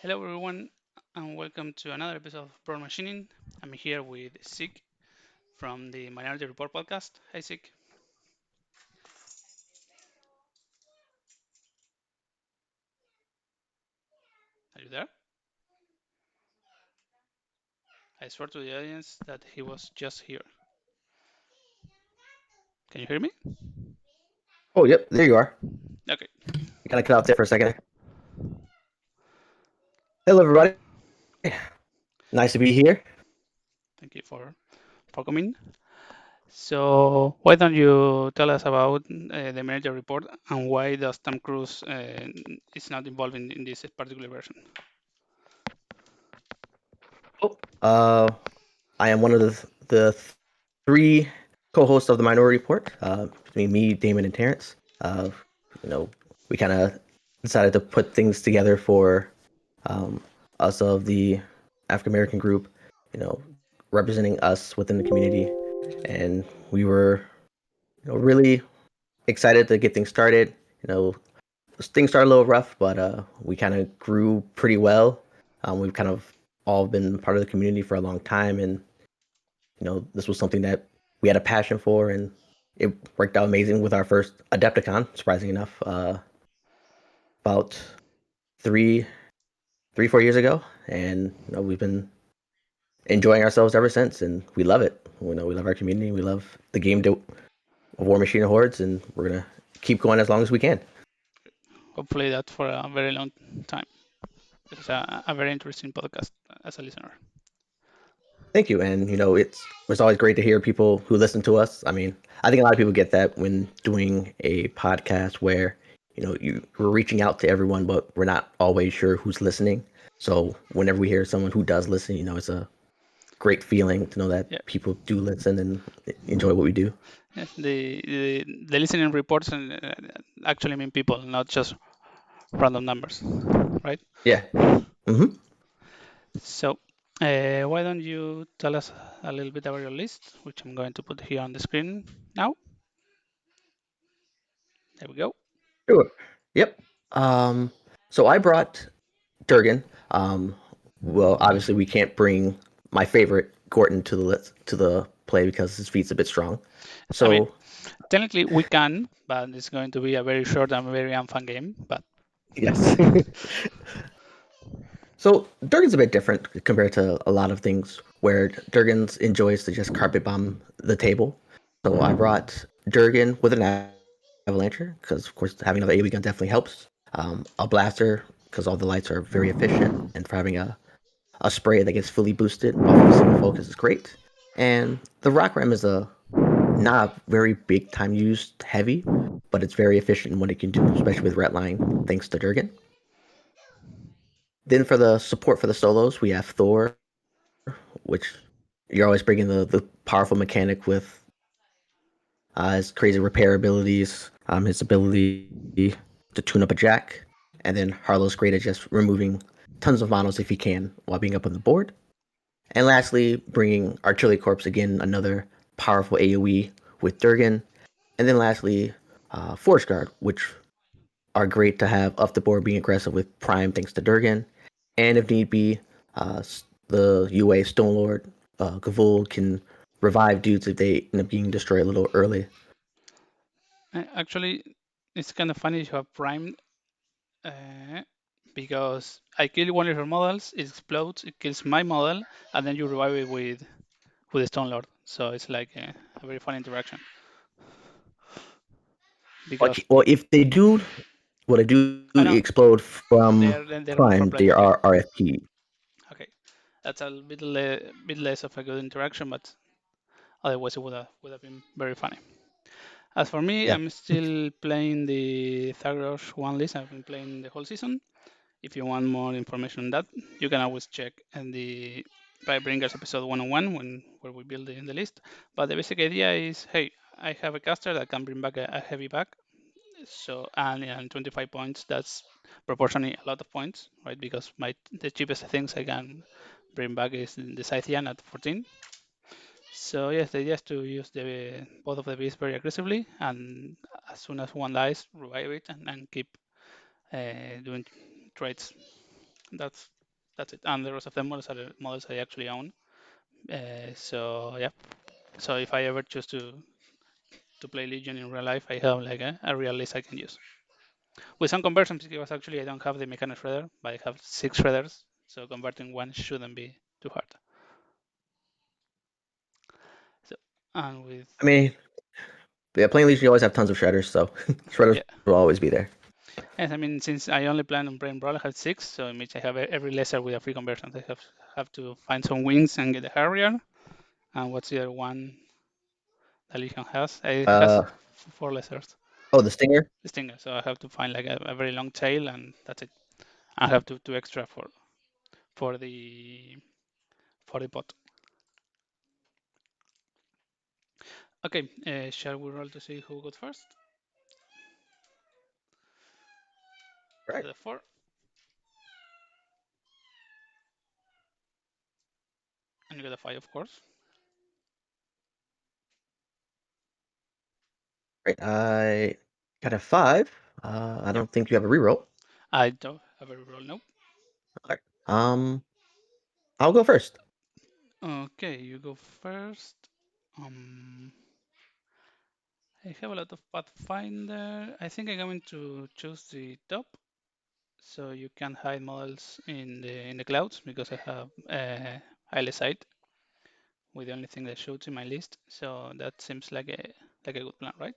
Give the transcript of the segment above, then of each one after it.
Hello everyone and welcome to another episode of Brawlmachinin. I'm here with Zeke from the Minority Report podcast. Hi Zeke, are you there? I swear to the audience that he was just here. Can you hear me? Oh, yep, there you are. Okay, You kind of cut out there for a second. Hello, everybody. Nice to be here. thank you for coming. So why don't you tell us about the Minority Report and why does Tom Cruise is not involved in this particular version? Oh, I am one of the three co-hosts of the Minority Report. Between me, Damon, and Terrence. You know, we kind of decided to put things together for um, us of the African American group. You know, representing us within the community, and we were really excited to get things started. You know, things started a little rough, but we kind of grew pretty well. We've kind of all been part of the community for a long time, and this was something that we had a passion for, and it worked out amazing with our first Adepticon. Surprising enough, about three, 4 years ago, and we've been enjoying ourselves ever since, and we love it. We love our community, we love the game of War Machine and Hordes, and we're gonna keep going as long as we can. Hopefully that for a very long time. It's a very interesting podcast as a listener. Thank you. And it's always great to hear people who listen to us. I mean, I think a lot of people get that when doing a podcast where we're reaching out to everyone, but we're not always sure who's listening. So whenever we hear someone who does listen, it's a great feeling to know that Yeah. people do listen and enjoy what we do. Yes, the listening reports actually mean people, not just random numbers, right? Yeah. Hmm. So, why don't you tell us a little bit about your list, which I'm going to put here on the screen now. There we go. Sure. Yep. Um, so I brought Durgan. Um, well, obviously we can't bring my favorite Gorton to the play because his feet's a bit strong. I mean, So technically we can, but it's going to be a very short and very unfun game. But yes. So Durgan's a bit different compared to a lot of things where Durgan's enjoys to just carpet bomb the table. So I brought Durgan with an avalancher because, of course, having another AoE gun definitely helps. A blaster because all the lights are very efficient, and for having a spray that gets fully boosted off of a single focus is great. And the rock ram is a not a very big time used heavy, but it's very efficient in what it can do, especially with red line, thanks to Durgan. Then for the support for the solos, we have Thor, which you're always bringing the powerful mechanic with his crazy repair abilities, his ability to tune up a jack, and then Harlow's great at just removing tons of monos if he can while being up on the board. And lastly, bringing Artillery Corps again, another powerful AoE with Durgan. And then lastly, Force Guard, which are great to have off the board being aggressive with Prime thanks to Durgan. And if need be, the UA Stonelord Gavul can revive dudes if they end up being destroyed a little early. actually, it's kind of funny you have Prime uh, because I kill one of your models, it explodes, it kills my model, and then you revive it with the Stone Lord. So it's like a very fun interaction because Well, if they do, what I do I know explode from they're good for Prime, they blocking. Yeah. are RFP. Okay, that's a bit less of a good interaction, but otherwise it would have been very funny. As for me, Yeah. I'm still playing the Thagrosh1 list. I've been playing the whole season. If you want more information on that, you can always check in the Blight Bringers episode 101 where we build the list. But the basic idea is, hey, I have a caster that can bring back a heavy back. So and 25 points, that's proportionally a lot of points, right? Because the cheapest things I can bring back is the Scythian at 14. So yes, the idea is to use the both of the beasts very aggressively, and as soon as one dies, revive it and keep doing trades. That's it. And the rest of the models are models I actually own. So yeah. So if I ever choose to play Legion in real life, I have like a real list I can use. With some conversions, because actually I don't have the mechanic shredder, but I have 6 shredders, so converting one shouldn't be too hard. So, and with I mean, yeah, playing Legion, you always have tons of shredders, so shredders yeah, will always be there. yes, I mean since I only plan on playing Brawl, I have 6, so it means I have every lesser with a free conversion. I have to find some wings and get the Harrier. And what's the other one that Legion has? It has Uh, 4 lessers. oh, the Stinger. The Stinger, so I have to find like a very long tail, and that's it. I have to extra for the pot. Okay, shall we roll to see who got first? Right. The 4, and you get a 5, of course. Right. I got a 5. I don't think you have a reroll. I don't have a roll, no. All right. I'll go first. Okay, you go first. I have a lot of Pathfinder. I think I'm going to choose the top, so you can hide models in the clouds because I have highly sight with the only thing that shoots in my list. So that seems like a good plan, right?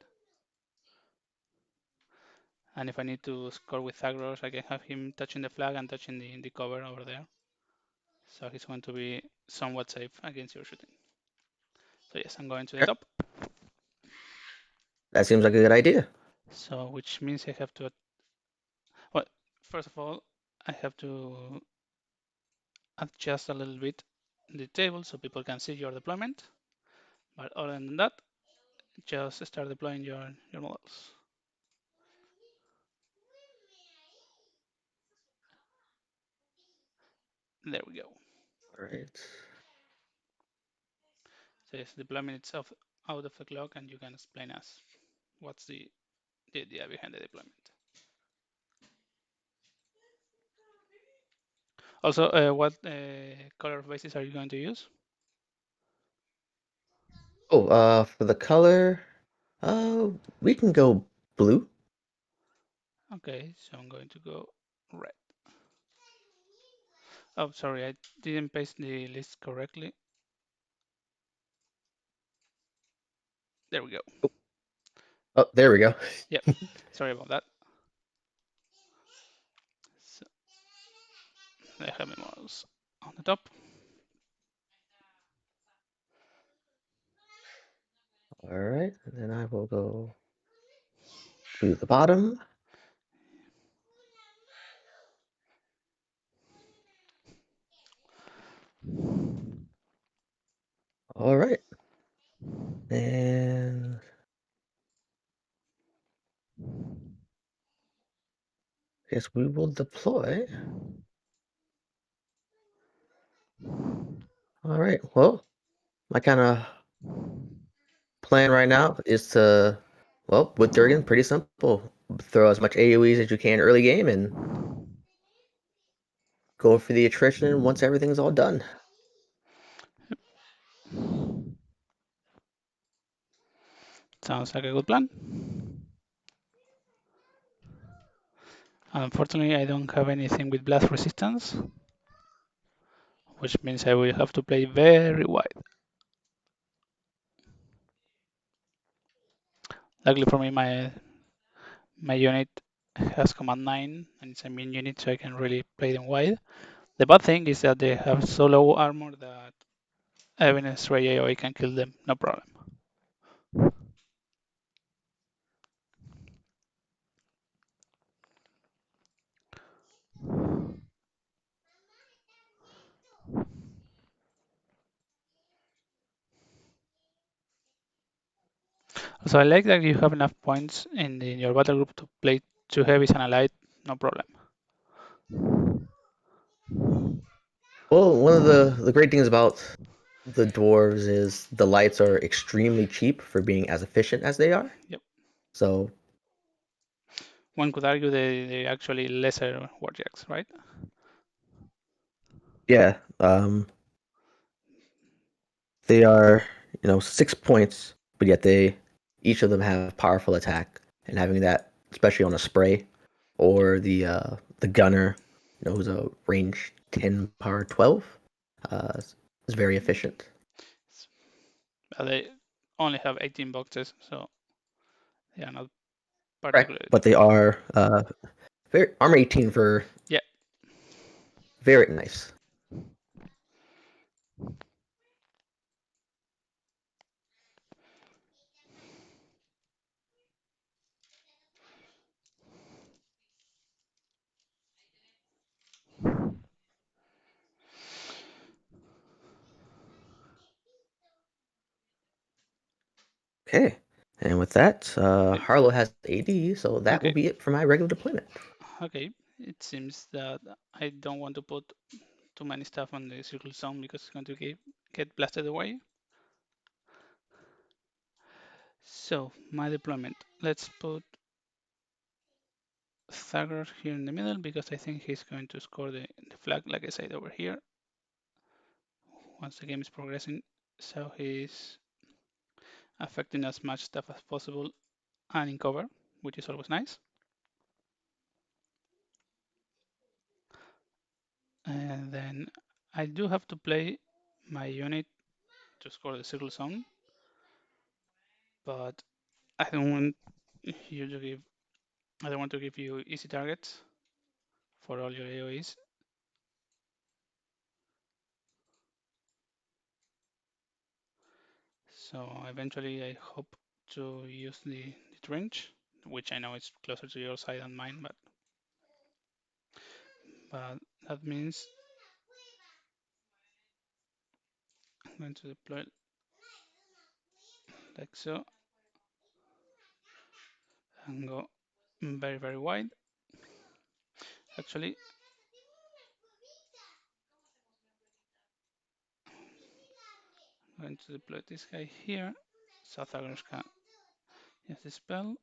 And if I need to score with Thagrosh, I can have him touching the flag and touching the cover over there. So he's going to be somewhat safe against your shooting. So yes, I'm going to the Yeah, top. that seems like a good idea. So which means I have to, well, first of all, I have to adjust a little bit the table so people can see your deployment. But other than that, just start deploying your models. There we go. All right. So yes, deployment itself out of the clock, and you can explain us what's the idea behind the deployment. Also, what color of bases are you going to use? Oh, for the color, we can go blue. Okay, so I'm going to go red. Oh, sorry, I didn't paste the list correctly. There we go. Oh, oh, there we go. Yep, sorry about that. So I have my models on the top. All right, and then I will go to the bottom. All right, and guess we will deploy. All right. Well, my kind of plan right now is to, well, with Durgan, pretty simple. Throw as much AoEs as you can early game and go for the attrition once everything's all done. Sounds like a good plan. Unfortunately, I don't have anything with blast resistance, which means I will have to play very wide. Luckily for me, my unit has command 9 and it's a mean unit, so I can really play them wide. The bad thing is that they have so low armor that even a stray AoE can kill them, no problem. So I like that you have enough points in your battle group to play 2 heavies and a light, no problem. Well, one of the great things about the dwarves is the lights are extremely cheap for being as efficient as they are. Yep. So One could argue they're actually lesser warjacks, right? Yeah. They are 6 points, but yet they each of them have powerful attack, and having that, especially on a spray, or the gunner, who's a range 10 power 12, is very efficient. They only have 18 boxes, so they are not Right. particularly But they are very armor 18 for yeah. very nice. Okay. And with that, Okay. Harlow has AD, so that will Okay. be it for my regular deployment. Okay. It seems that I don't want to put too many stuff on the circle zone because it's going to get blasted away. So my deployment. Let's put Thagrosh here in the middle because I think he's going to score the flag, like I said, over here once the game is progressing. So he's affecting as much stuff as possible and in cover, which is always nice. And then I do have to play my unit to score the circle zone, but I don't want you to give I don't want to give you easy targets for all your AoEs. So eventually I hope to use the trench, which I know is closer to your side than mine, but that means I'm going to deploy like so and go very, very wide. Actually, I'm going to deploy this guy here, so Thagrosh can use the spell.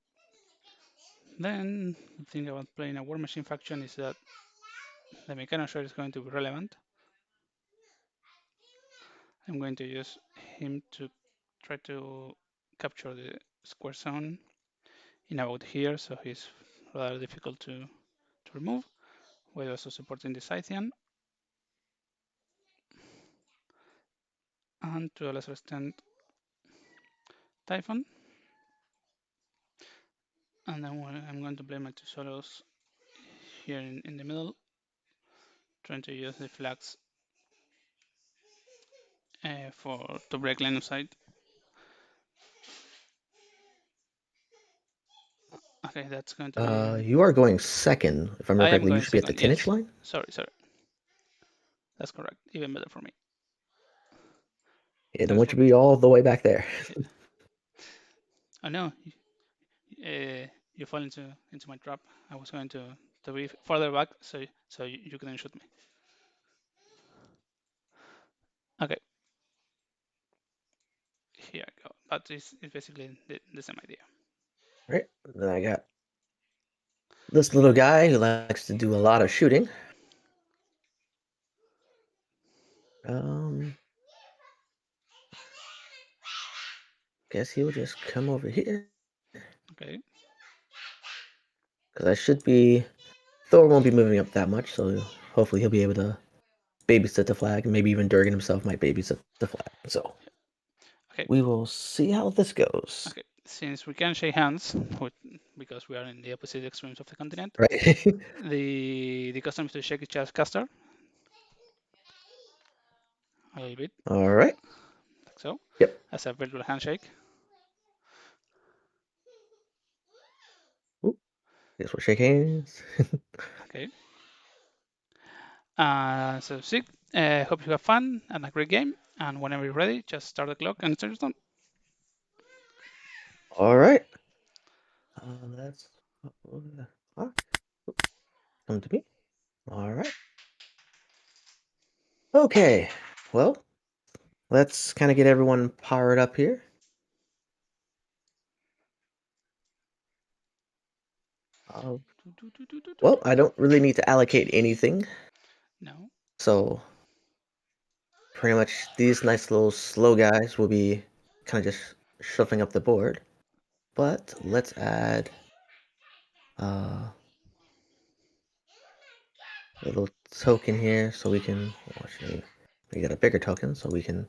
Then the thing about playing a War Machine faction is that the Mechanosaur is going to be relevant. I'm going to use him to try to capture the square zone in about here, so he's rather difficult to remove, while also supporting the Scythian, and to a lesser extent Typhon. And then I'm going to play my two solos here in the middle, trying to use the flags to break line of sight. Okay, that's going to be. You are going second, if I remember I am correctly. You going should be at the second. 10-inch Yes, line. sorry. That's correct. Even better for me. Yeah, don't Thanks want for. you to be all the way back there. Yeah. I know. You fall into my trap. I was going to be further back, so you couldn't shoot me. Okay, here I go. But it's basically the same idea. Right. Then I got this little guy who likes to do a lot of shooting. Guess he'll just come over here. Okay. Because I should be. Thor won't be moving up that much, so hopefully he'll be able to babysit the flag, and maybe even Durgen himself might babysit the flag. So Okay. we will see how this goes. Okay. Since we can shake hands, because we are in the opposite extremes of the continent, Right. the custom is to shake each other's caster a little bit, All right. like so, Yep. as a virtual handshake. Oop. Guess we'll shake hands. Okay. So Zeke, hope you have fun and a great game. And whenever you're ready, just start the clock and start your turn. All right. That's ah, come to me. All right. Okay. Well, let's kind of get everyone powered up here. Uh, well, I don't really need to allocate anything. No. So pretty much these nice little slow guys will be kind of just shuffling up the board. But let's add a little token here so we can, well, actually, we got a bigger token so we can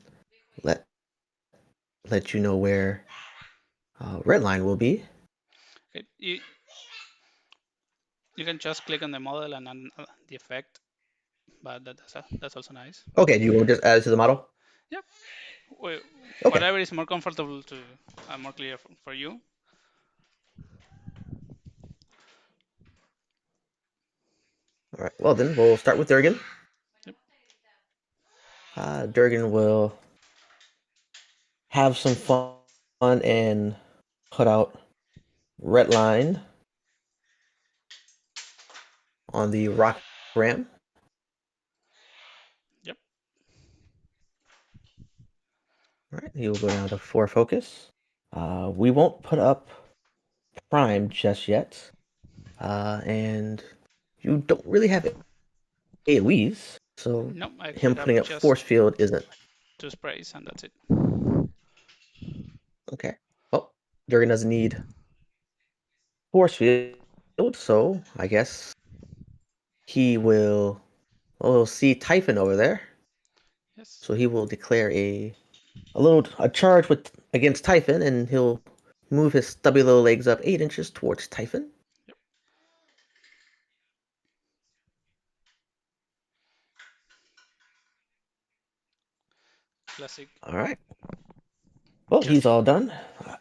let you know where red line will be. Okay. You can just click on the model and then the effect, but that's also nice. Okay, do you want to just add it to the model? Yep. Okay. Whatever is more comfortable to more clear for you. All right. Well, then we'll start with Durgen. Yep. Durgen will have some fun and put out red line on the rock ram. Yep. All right. He will go down to 4 focus. We won't put up prime just yet. And you don't really have AoEs, so No, I him have putting up just force field isn't 2 sprays and that's it. okay. Well, Durgan doesn't need force field, so I guess he will. Well, he'll see Typhon over there, Yes. so he will declare a charge with against Typhon, and he'll move his stubby little legs up 8 inches towards Typhon. Yep. Classic. All right. Well, he's all done. All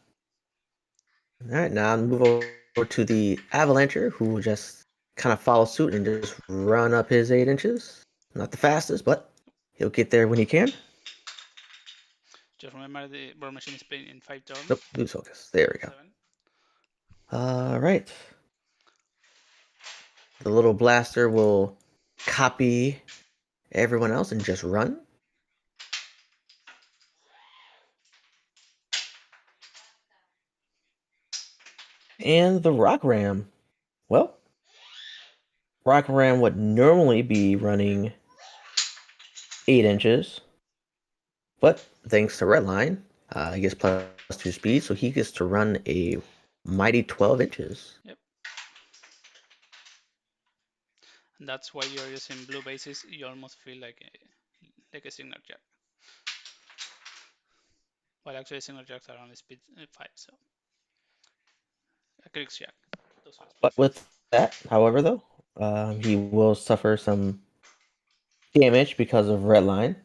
right, now I'll move over to the Avalancher, who will just kind of follow suit and just run up his 8 inches. Not the fastest, but he'll get there when he can. Just remember the Brawlmachine is playing in 5 turns. Nope, lose focus. There we go. 7. All right. The little blaster will copy everyone else and just run. And the Rock Ram. Well, Rock Ram would normally be running 8 inches, but thanks to Redline, he gets +2 speed, so he gets to run a mighty 12 inches. Yep. And that's why you're using blue bases. You almost feel like a signal jack. But actually, signal jacks are only speed 5, so a Kriegs jack. Those are speed But 5. with that, however, though, he will suffer some damage because of Redline.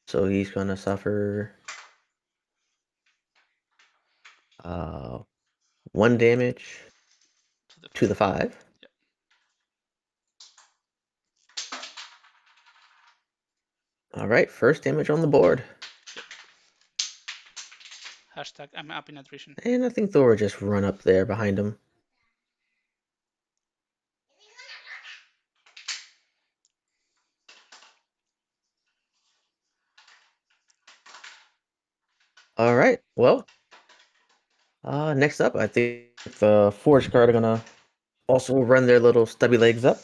So he's going to suffer 1 damage to the 5. Yep. All right, first damage on the board. Yep. Hashtag I'm up in attrition. And I think Thor will just run up there behind him. All right, well, next up, I think the Forge Guard are going to also run their little stubby legs up.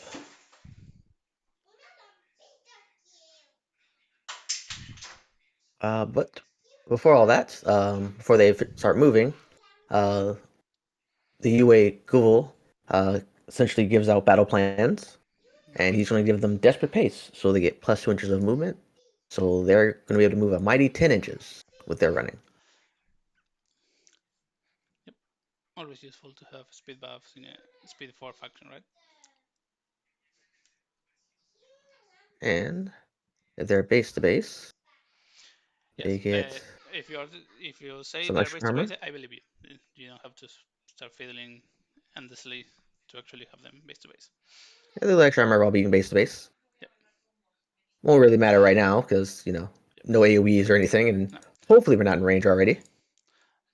But before all that, before they start moving, the UA Google essentially gives out battle plans, and he's going to give them desperate pace, so they get +2 inches of movement. So they're going to be able to move a mighty 10 inches with their running. Yep. Always useful to have speed buffs in a speed 4 faction, right? And if they're base to base, Yes. they get If you say some they're extra base to armor. base, I believe you. You don't have to start fiddling endlessly to actually have them base to base. Yeah, the extra armor while being base to base. Yep. Won't really matter right now because, Yep. no AoEs or anything, and No. hopefully we're not in range already.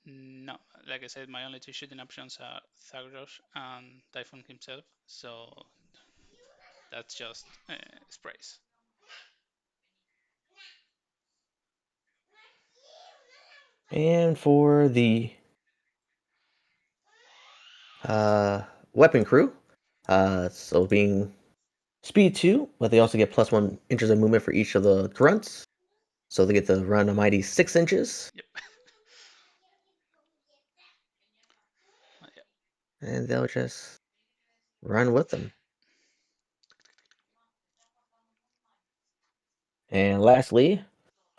No, like I said, my only 2 shooting options are Thagrosh and Typhon himself, so that's just sprays. And for the weapon crew, so being speed 2, but they also get +1 inches of movement for each of the grunts. So they get to run a mighty 6 inches. Yep. Yeah. And they'll just run with them. And lastly,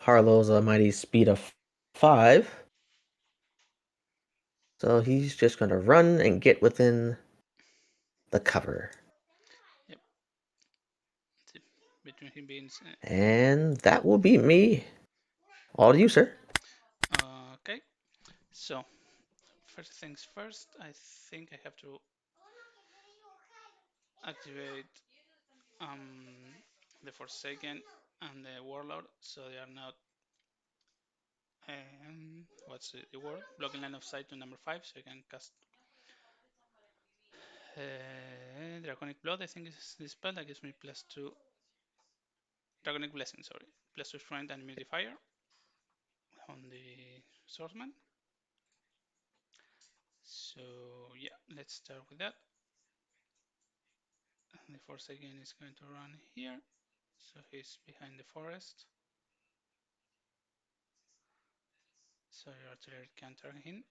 Harlow's a mighty speed of 5. So he's just going to run and get within the cover. Yep. Between him being. And that will be me. All to you, sir. Okay. So, first things first, I think I have to activate the Forsaken and the Warlord, so they are not. What's the word? Blocking line of sight to number 5, so I can cast Draconic Blood. I think is the spell that gives me +2. Draconic Blessing, sorry. +2 strength and immunity fire on the swordsman. So yeah, let's start with that. And the Forsaken is going to run here, so he's behind the forest. So your artillery can target him.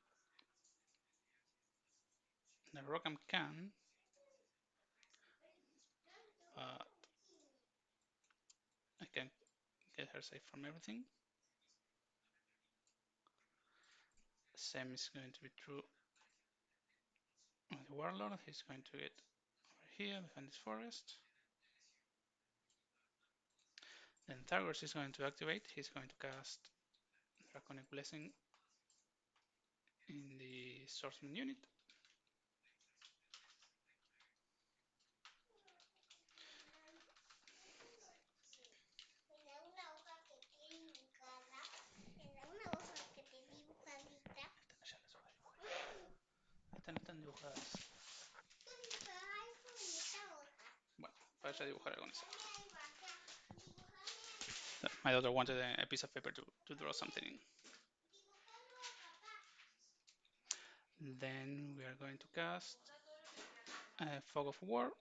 The Rockham can, but I can get her safe from everything. Same is going to be true with the Warlord. He's going to get over here behind this forest. Then Thagrosh is going to activate. He's going to cast Draconic Blessing in the swordsman unit. Estas no están dibujadas. Bueno, vaya a dibujar con esa. My daughter wanted a piece of paper to draw something in. Then we are going to cast Fog of War.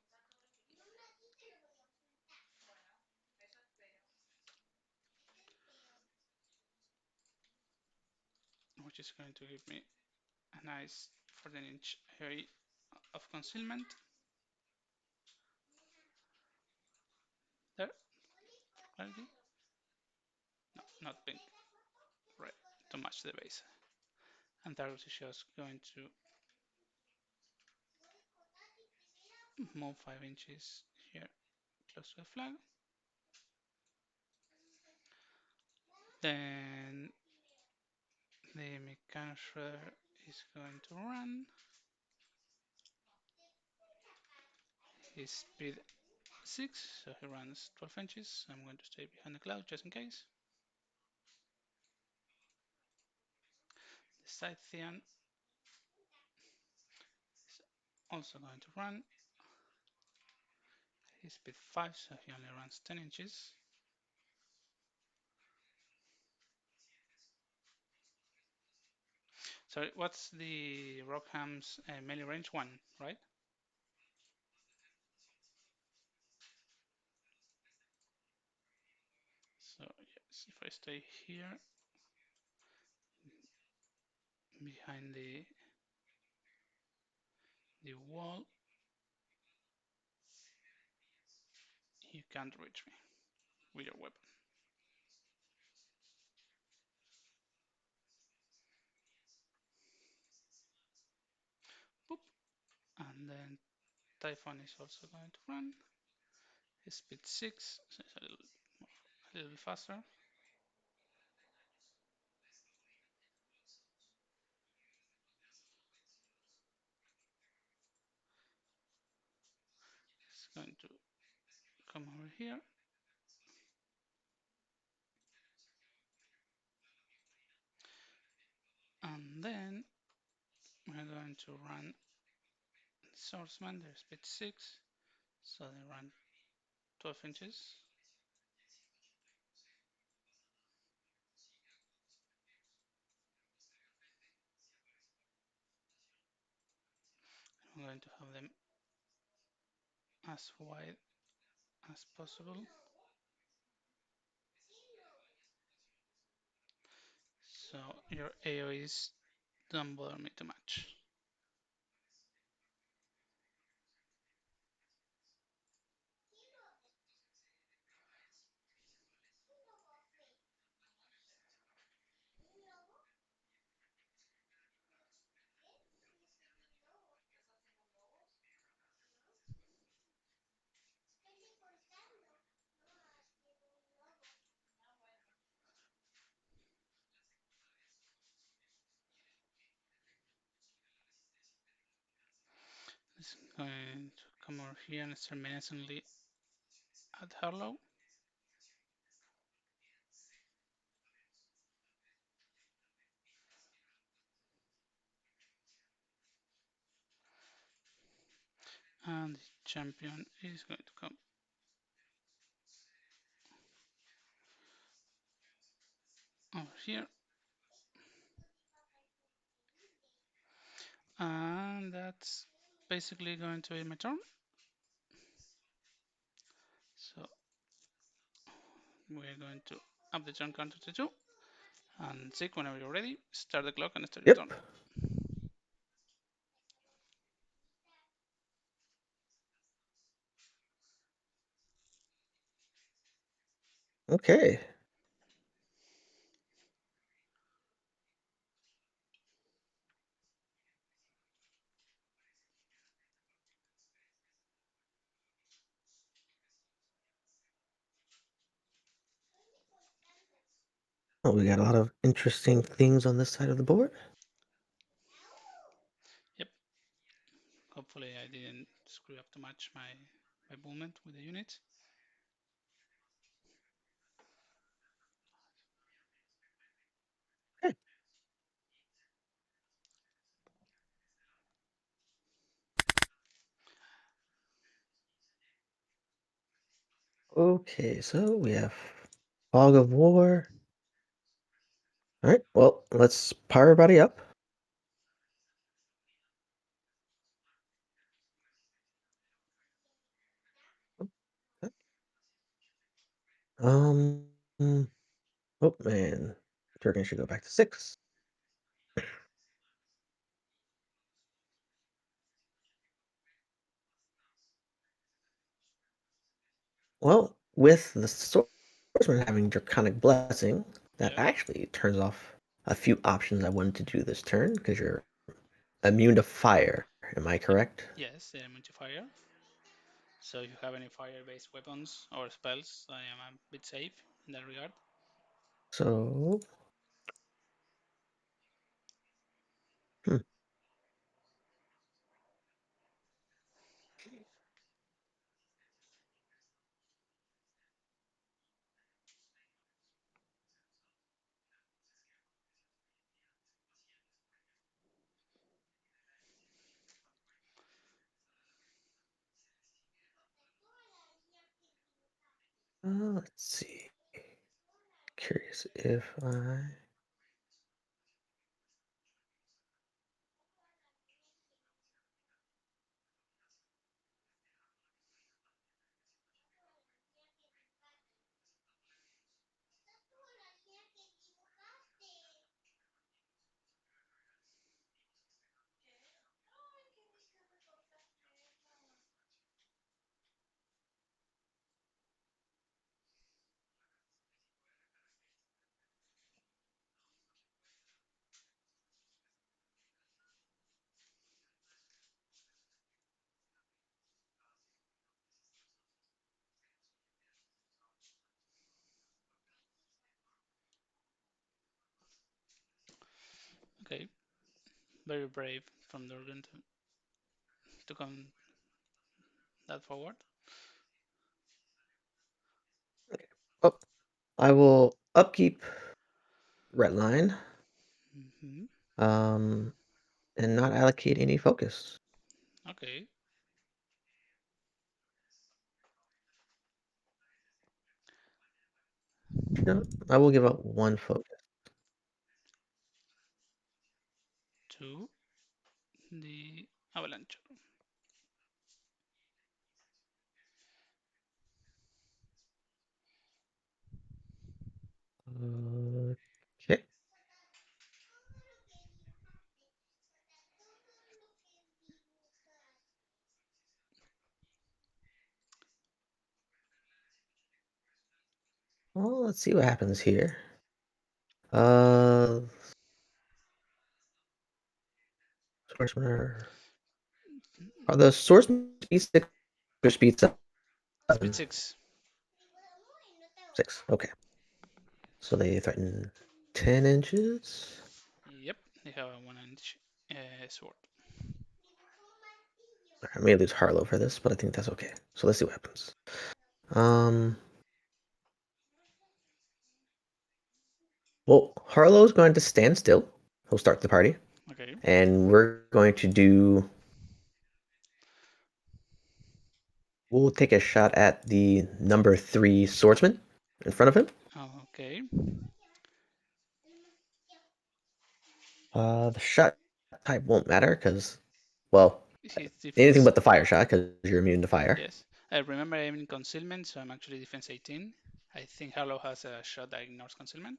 Which is going to give me a nice 14-inch area of concealment. There, clarity. No, not pink, red, to match the base. And that is just going to move 5 inches here, close to the flag. Then the mechanic shredder is going to run. His speed 6, so he runs 12 inches. I'm going to stay behind the cloud just in case. The Scythian is also going to run. His speed 5, so he only runs 10 inches. Sorry, what's the Rockham's melee range? 1, right? So yes, if I stay here behind the wall, you can't reach me with your weapon. Boop. And then Typhon is also going to run. His speed 6, so it's a little bit faster. It's going to come over here. And then we're going to run the swordsman, their speed 6, so they run 12 inches. I'm going to have them as wide as possible. So your AoEs don't bother me too much. It's going to come over here and start menacingly at Harlow. And the champion is going to come over here. And that's basically going to be my turn. So we're going to up the turn counter to 2. And Zeke, whenever you're ready, start the clock and start your Yep. turn. Okay. Well, we got a lot of interesting things on this side of the board. Yep. Hopefully I didn't screw up too much my movement with the units. Okay. Okay, so we have Fog of War. All right, well, let's power everybody up. Um, mm, oh man, Durgen should go back to 6. Well, with the swordsman having Draconic Blessing, that Yep. actually turns off a few options I wanted to do this turn because you're immune to fire. Am I Yep. correct? Yes, they are immune to fire. So if you have any fire-based weapons or spells, I am a bit safe in that regard. So, hmm, let's see. Curious if I. Okay, very brave from Durgen to come that forward. Oh, I will upkeep red line, Mm-hmm. um, and not allocate any focus. Okay. No, I will give up 1 focus. To the avalanche. Okay. Well, let's see what happens here. Uh, swordsman are the swordsman speed 6 or speed 7? Speed 6. 6. Okay. So they threaten 10 inches. Yep, they have a 1-inch sword. I may lose Harlow for this, but I think that's okay. So let's see what happens. Well, Harlow's going to stand still. He'll start the party. Okay. And we're going to do... We'll take a shot at the number 3 swordsman in front of him. Okay. The shot type won't matter because, well, His anything defense. but the fire shot because you're immune to fire. Yes. I remember I'm in concealment, so I'm actually defense 18. I think Harlow has a shot that ignores concealment.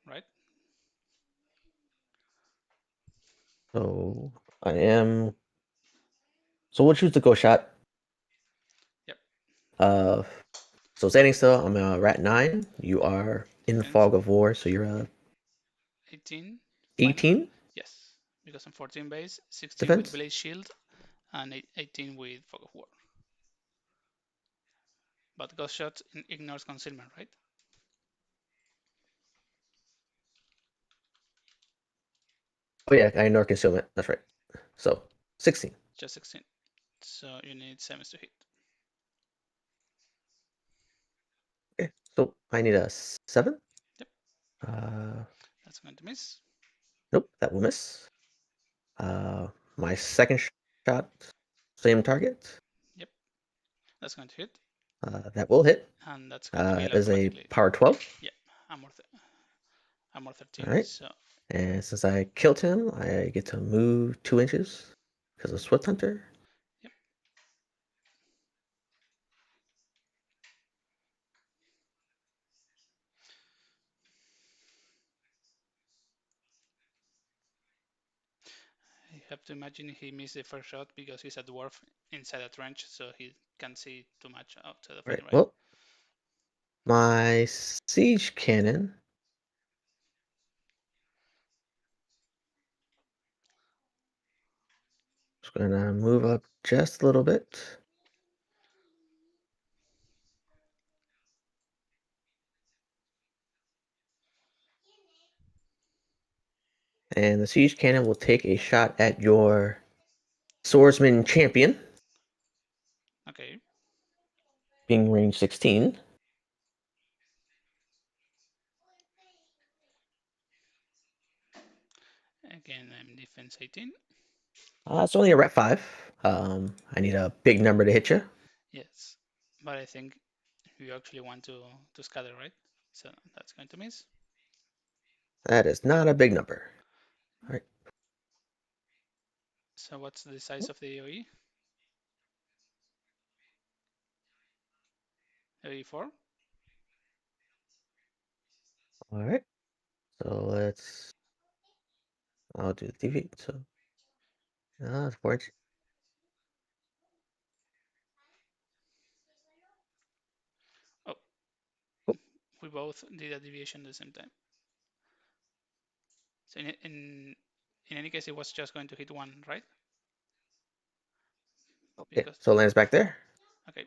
Right? So I am... So we'll choose the go shot. Yep. So standing still, I'm a rat 9. You are in Defense fog of war, so you're a 18. Final. 18 Yes. Because I'm 14 base, 16 with defense. Blaze Shield, and 18 with Fog of War. But Ghost Shot ignores concealment, right? Oh yeah, I ignore concealment. That's right. So 16. Just 16. So you need 7s to hit. Okay, so I need a 7. Yep. Uh, That's going to miss. nope, that will miss. My second shot, same target. Yep. That's going to hit. That will hit. And that's going to kill Is a automatically. power 12. Yep. Armor All 13. right. So And since I killed him, I get to move 2 inches because of Swift Hunter. yep. You have to imagine he missed the first shot because he's a dwarf inside a trench, so he can't see too much outside of All it, right. right? Well, my siege cannon is going to move up just a little bit. And the siege cannon will take a shot at your swordsman champion, Okay. being range 16. Again, I'm defense 18. It's only a rep 5. I need a big number to hit you. Yes. But I think you actually want to scatter, right? So that's going to miss. That is not a big number. All right. So what's the size of the AoE? AoE 4? All right. So I'll do the TV. So, it's 4 inches. Oh, Oh, we both did a deviation at the same time. So in any case, it was just going to hit one, right? okay. Because So it lands back there. okay,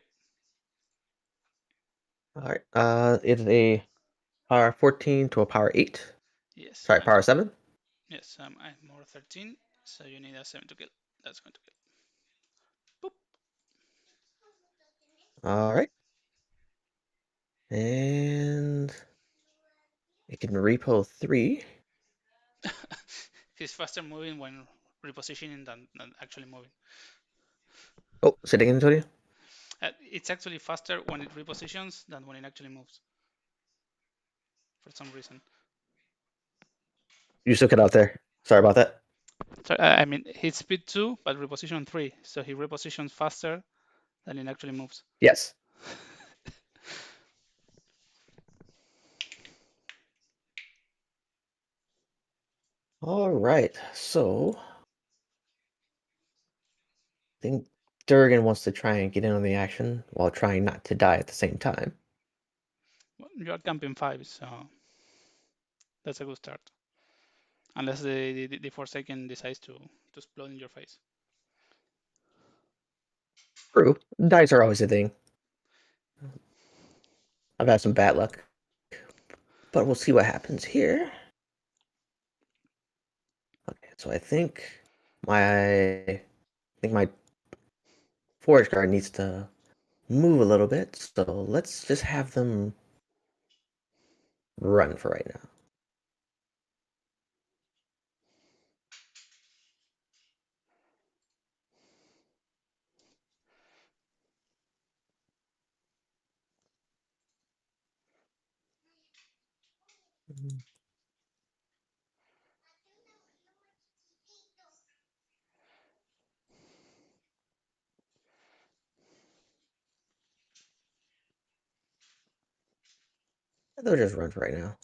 All right. It's a power 14 to a power 8. yes, Sorry, power 7. yes, I'm more 13, so you need a 7 to kill. That's going to kill. Boop. All right. And it can repo 3. He's faster moving when repositioning than actually moving. Oh, say it again, Antonio. It's actually faster when it repositions than when it actually moves. For some reason. You still cut out there. Sorry about that. So I mean, hit speed 2, but reposition 3. So he repositions faster than it actually moves. Yes. All right. So I think Durgen wants to try and get in on the action while trying not to die at the same time. Well, you're camping 5, so that's a good start. Unless the Forsaken decides to explode in your face. True. Dice are always a thing. I've had some bad luck. But we'll see what happens here. Okay, so I think my forage guard needs to move a little bit. So let's just have them run for right now. They'll just run for right now.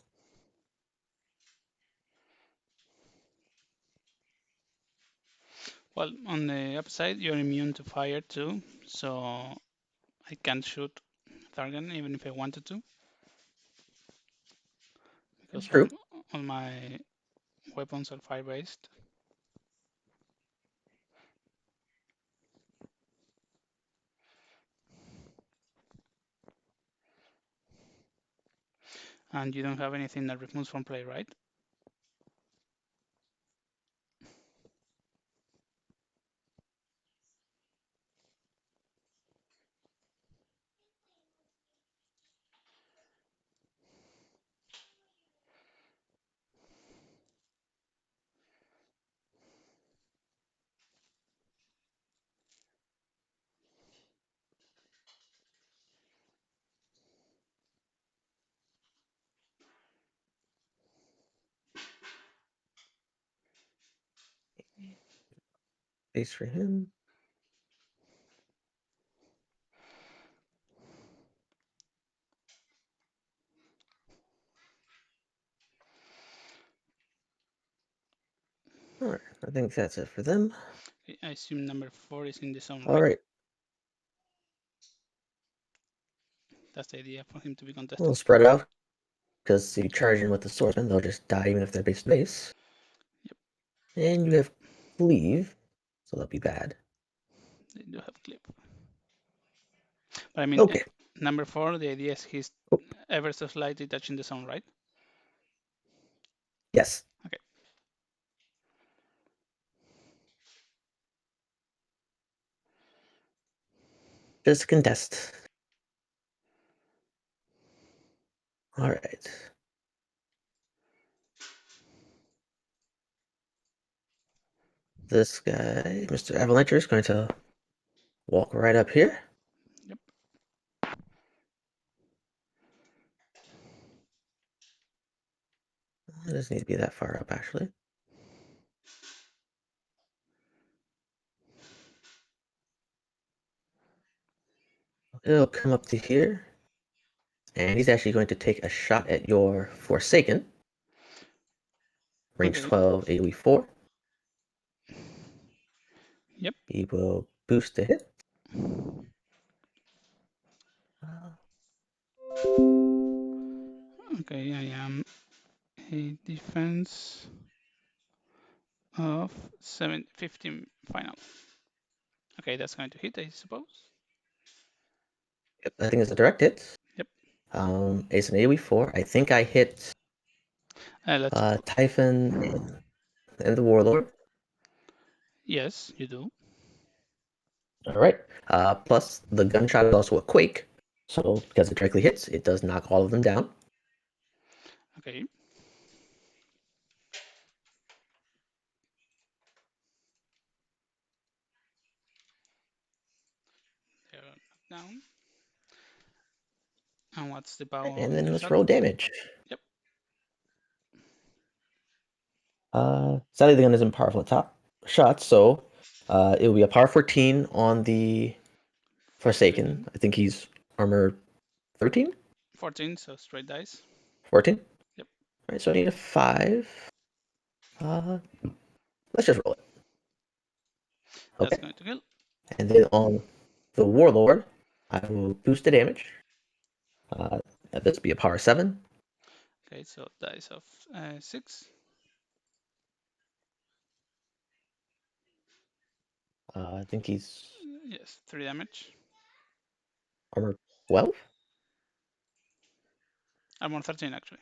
Well, on the upside, you're immune to fire too, so I can't shoot Thargan even if I wanted to. That's Because true. all my weapons are fire-based. And you don't have anything that removes from play, right? Base for him. All right, I think that's it for them. I assume number 4 is in the zone, All right? right, That's the idea for him to be contested. we'll spread it out because if you charge in with the swordsman, they'll just die even if they're base to base. Yep. And you have cleave, so that'll be bad. They do have clip. But I mean, Okay. number 4, the idea is he's Oh. ever so slightly touching the zone, right? Yes. Okay. Just contest. All right. This guy, Mr. Avalancher, is going to walk right up here. Yep. It doesn't need to be that far up, actually. He'll come up to here, and he's actually going to take a shot at your Forsaken. Range Okay. 12, AoE 4. Yep. He will boost the hit. Okay, I am a defense of 15 final. Okay, that's going to hit, I suppose. Yep, I think it's a direct hit. Yep. Ace and AoE 4. I think I hit Typhon and the Warlord. Yes, you do. All right. Plus, the gunshot is also a quake. So, because it directly hits, it does knock all of them down. Okay. They're knocked down. And what's the power And of then the let's shot? roll damage. Yep. Sadly, the gun isn't powerful at top shots, so it will be a power 14 on the Forsaken. I think he's armor 13? 14, so straight dice. 14? Yep. All right, so I need a 5. Let's just roll it. That's Okay. going to kill. And then on the Warlord, I will boost the damage. This will be a power 7. Okay, so dice of 6. I think he's Yes, 3 damage. armor 12 Armor 13 actually.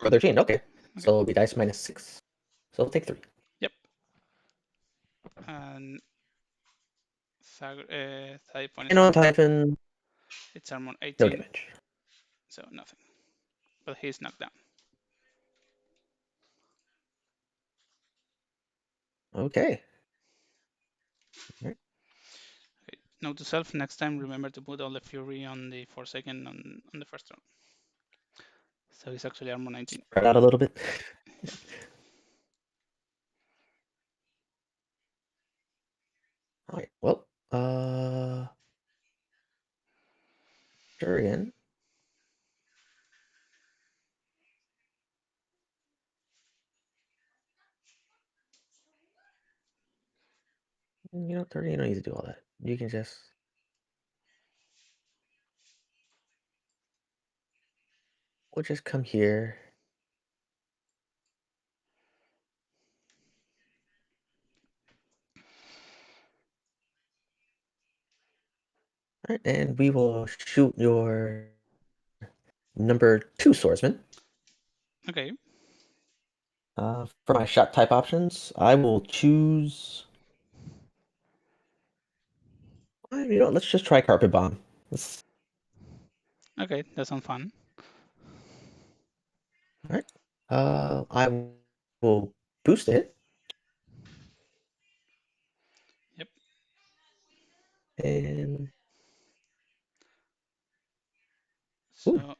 or 13. Okay. Okay. So it'll be dice minus 6. So I'll take 3. Yep. And Typhon is And on armor. Typhon, It's armor no 18, damage. so nothing. But he's knocked down. Okay. Okay. Note to self: next time, remember to put all the fury on the Forsaken on the first turn. So he's actually armor 19. Spread out a little bit. All right. Well, Durgen. You know, 30, you don't need to do all that. You can just. We'll just come here. All right, and we will shoot your number 2 swordsman. Okay. For my shot type options, I will choose. You know, let's just try carpet bomb. Let's, Okay, that sounds fun. all right. I will boost it. Yep. And ooh, So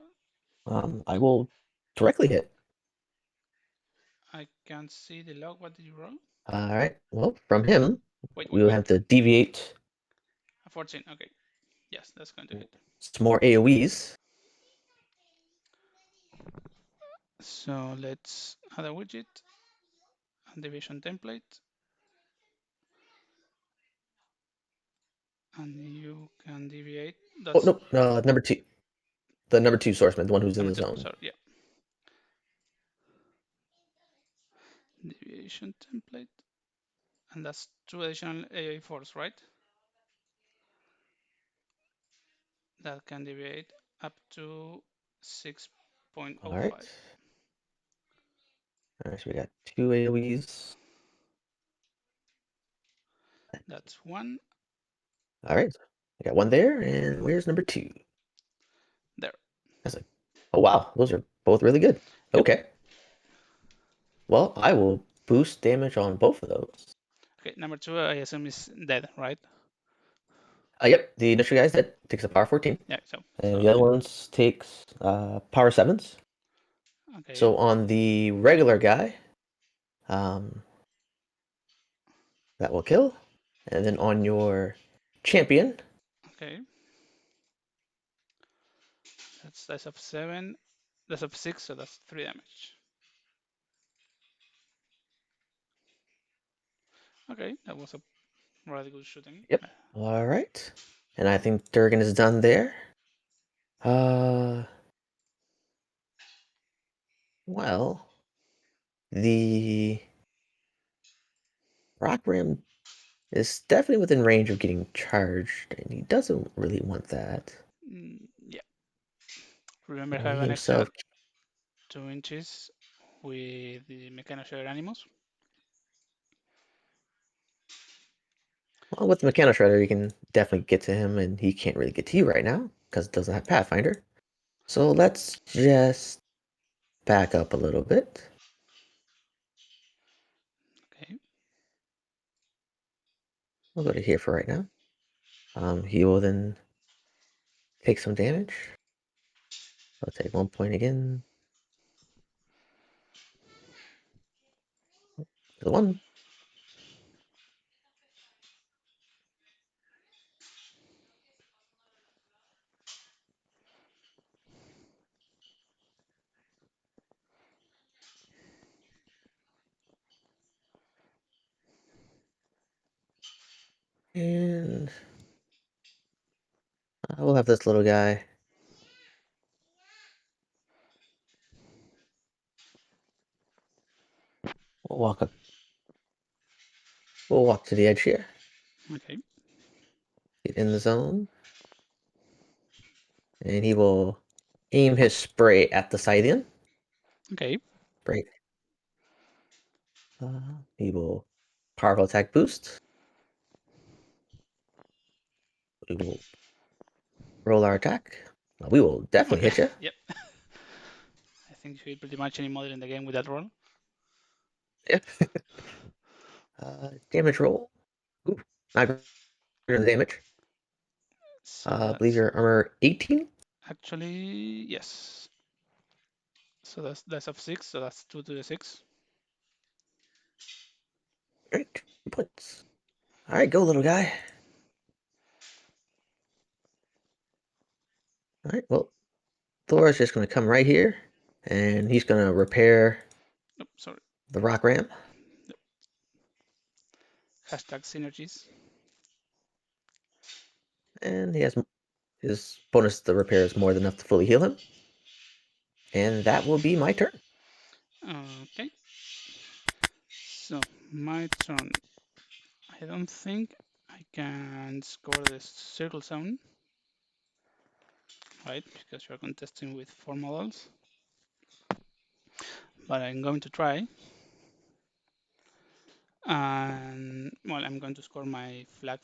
I will directly hit. I can't see the log. What did you roll? All right. Well, from him, Wait, we wait, will wait. have to deviate A 14. Okay. Yes, that's going to hit. some more AoEs. So let's add a widget, a division template, and you can deviate. Oh That's no, number 2. The number 2 swordsman, the one who's in number the 2. zone. Sorry, yeah. Deviation template, and that's 2 additional AA force, right? That can deviate up to 6.05. All right. All right, so we got 2 AoEs. That's 1 All right. I got 1 there, and where's number 2? there. I was like, oh wow, those are both really good. Yep. Okay. Well, I will boost damage on both of those. Okay, number 2, I assume is dead, right? Yep, the initial guy's dead. Takes a power 14. Yeah, And so the other ones takes power 7s. okay, So on the regular guy, um, that will kill. And then on your champion, okay. That's of 7. That's of 6, so that's 3 damage. Okay, that was a rather good shooting. yep. All right. And I think Durgan is done there. Uh, well, the rock rim is definitely within range of getting charged, and he doesn't really want that. Yeah. Remember, have He an extra himself, 2 inches with the Mechanoshare Animals. well, with the Mechano Shredder, you can definitely get to him, and he can't really get to you right now because it doesn't have Pathfinder. So let's just back up a little bit. Okay. We'll go to here for right now. He will then take some damage. I'll take 1 point again. The 1. And we'll have this little guy. We'll walk up. We'll walk to the edge here. Okay. Get in the zone. And he will aim his spray at the Scythian. Okay. Great. He will powerful attack boost. We will roll our attack. We will definitely Okay. hit you. Yep. I think you hit pretty much any model in the game with that roll. Yep. Damage roll. Ooh, not greater than the damage. So I believe that's your armor 18. actually yes. So that's of 6. So that's 2 to the 6. Great. 2 points. All right, go, little guy. All right, well, Thor is just going to come right here, and he's going to repair Oh, sorry. the rock ram. Hashtag synergies. And he has his bonus to repair is more than enough to fully heal him. And that will be my turn. Okay. So my turn. I don't think I can score the circle zone, right? Because you're contesting with 4 models. But I'm going to try. And well, I'm going to score my flag,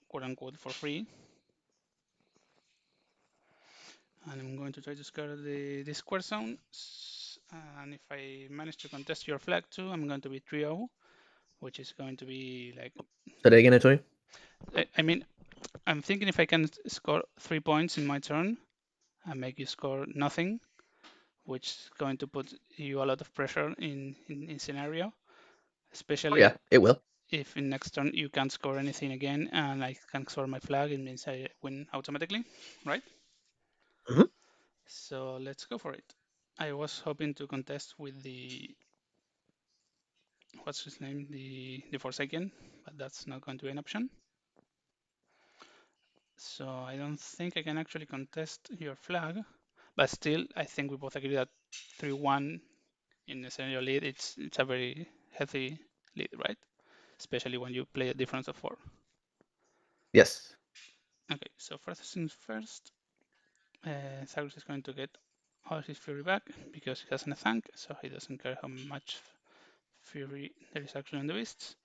quote unquote, for free. And I'm going to try to score the square zone. And if I manage to contest your flag too, I'm going to be 3-0, which is going to be like. Say that again, Tony. I mean, I'm thinking if I can score 3 points in my turn and make you score nothing, which is going to put you a lot of pressure in scenario, Oh, especially yeah, it will. if in next turn you can't score anything again and I can score my flag, it means I win automatically, right? Mhm. So let's go for it. I was hoping to contest with the what's his name, the Forsaken, but that's not going to be an option. So I don't think I can actually contest your flag, but still I think we both agree that 3-1 in a scenario lead, it's a very healthy lead, right? Especially when you play a difference of 4. Yes. Okay, so first things first, Thagrosh is going to get all his fury back because he has an tank, so he doesn't care how much fury there is actually on the beasts.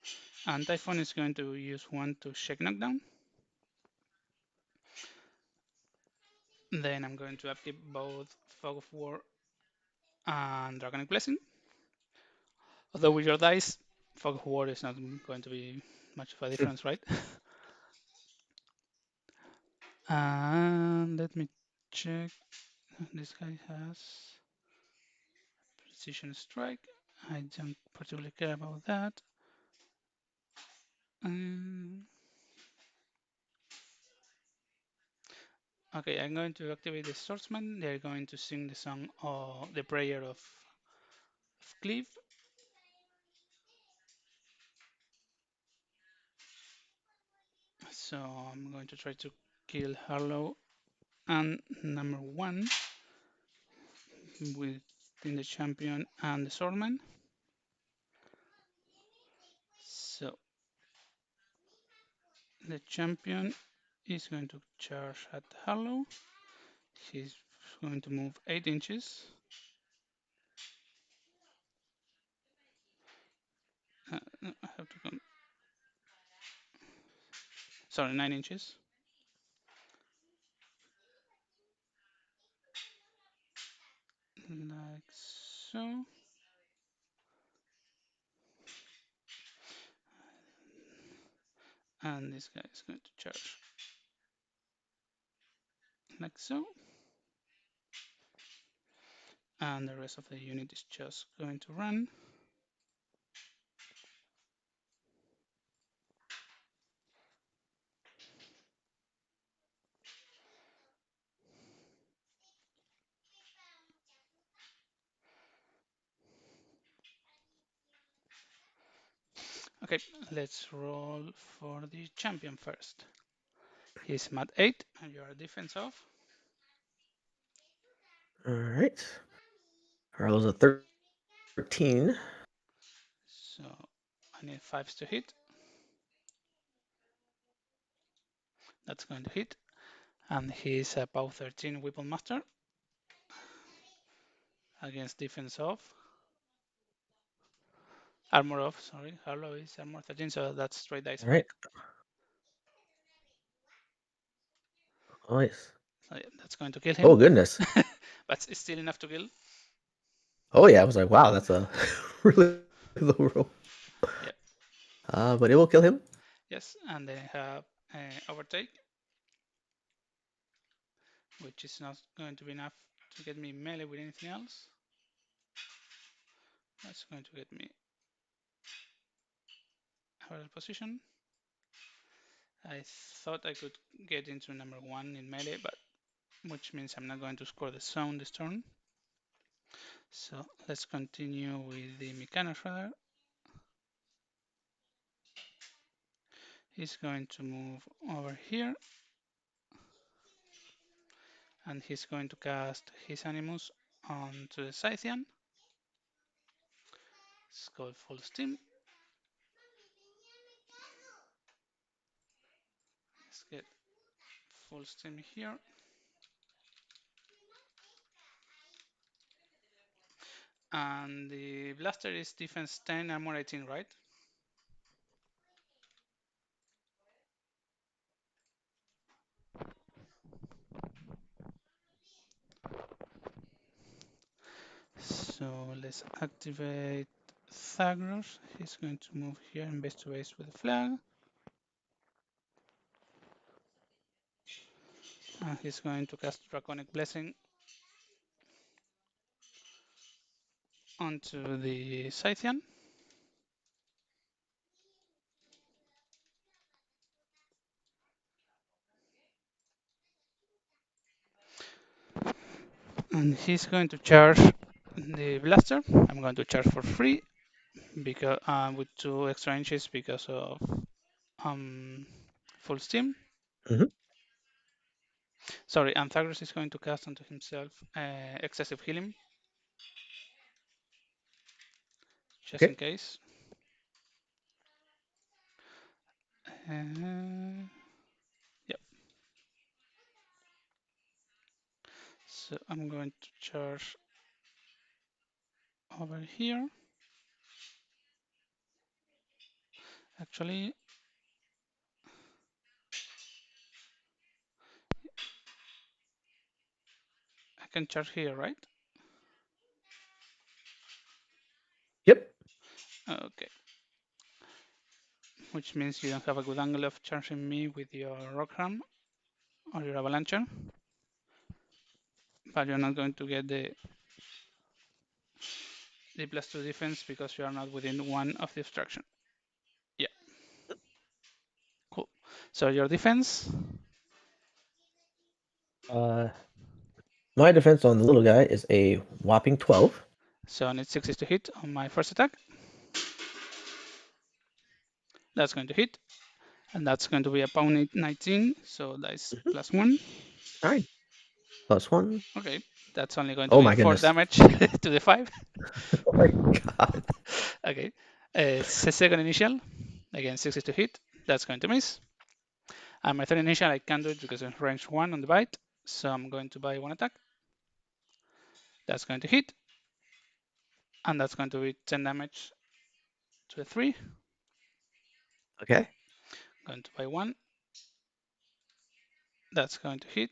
And Typhon is going to use 1 to check knockdown. Then I'm going to upkeep both Fog of War and Draconic Blessing. Although with your dice, Fog of War is not going to be much of a difference, right? And let me check. This guy has Precision Strike. I don't particularly care about that. Um, okay, I'm going to activate the Swordsman. They're going to sing the song or the prayer of Cleave. So I'm going to try to kill Harlow and number 1 within the champion and the swordman. So the champion is going to charge at Harlow. He's going to move 8 inches. No, I have to come. Sorry, 9 inches. Like so. And this guy is going to charge like so. And the rest of the unit is just going to run. Okay, Okay, let's roll for the champion first. He's mat 8, and you're defense off. All right. Rolls a 13. So I need 5s to hit. That's going to hit. And he's a POW 13 Weapon Master against defense off. Armor off, sorry. Harlow is armor 13, so that's straight dice All right. 5. Nice. So yeah, that's going to kill Oh him. goodness. But it's still enough to kill. Oh yeah, I was like, wow, that's a really low roll. Yep. But it will kill him. Yes, and then I have overtake, which is not going to be enough to get me melee with anything else. That's going to get me out of position. I thought I could get into number 1 in melee, but which means I'm not going to score the zone this turn. So let's continue with the Mechano Shredder. He's going to move over here, and he's going to cast his Animus onto the Scythian. It's called Full Steam. Let's get Full Steam here. And the blaster is defense 10, armor 18, right? So let's activate Thagrosh. He's going to move here and base to base with the flag. And he's going to cast Draconic Blessing onto the Scythian. And he's going to charge the blaster. I'm going to charge for free because with 2 extra inches because of full steam. Mm-hmm. Sorry, and Thagrosh is going to cast onto himself excessive healing, just in Okay. case. Yep. So I'm going to charge over here. Actually, I can charge here, right? Yep. Okay. Which means you don't have a good angle of charging me with your rock ram or your avalancher. But you're not going to get the +2 defense because you are not within 1 of the obstruction. Yeah. Cool. So your defense. Uh, my defense on the little guy is a whopping 12. So I need 6 to hit on my first attack. That's going to hit. And that's going to be a pound 19. So that's Mm-hmm. +1. 9 plus 1. Okay. That's only going to Oh be my 4 goodness. damage to the 5. Oh my god. Okay. Second initial. Again, 6 to hit. That's going to miss. And my third initial, I can't do it because it's range 1 on the bite. So I'm going to buy 1 attack. That's going to hit. And that's going to be 10 damage to the 3. Okay. Going to buy 1. That's going to hit.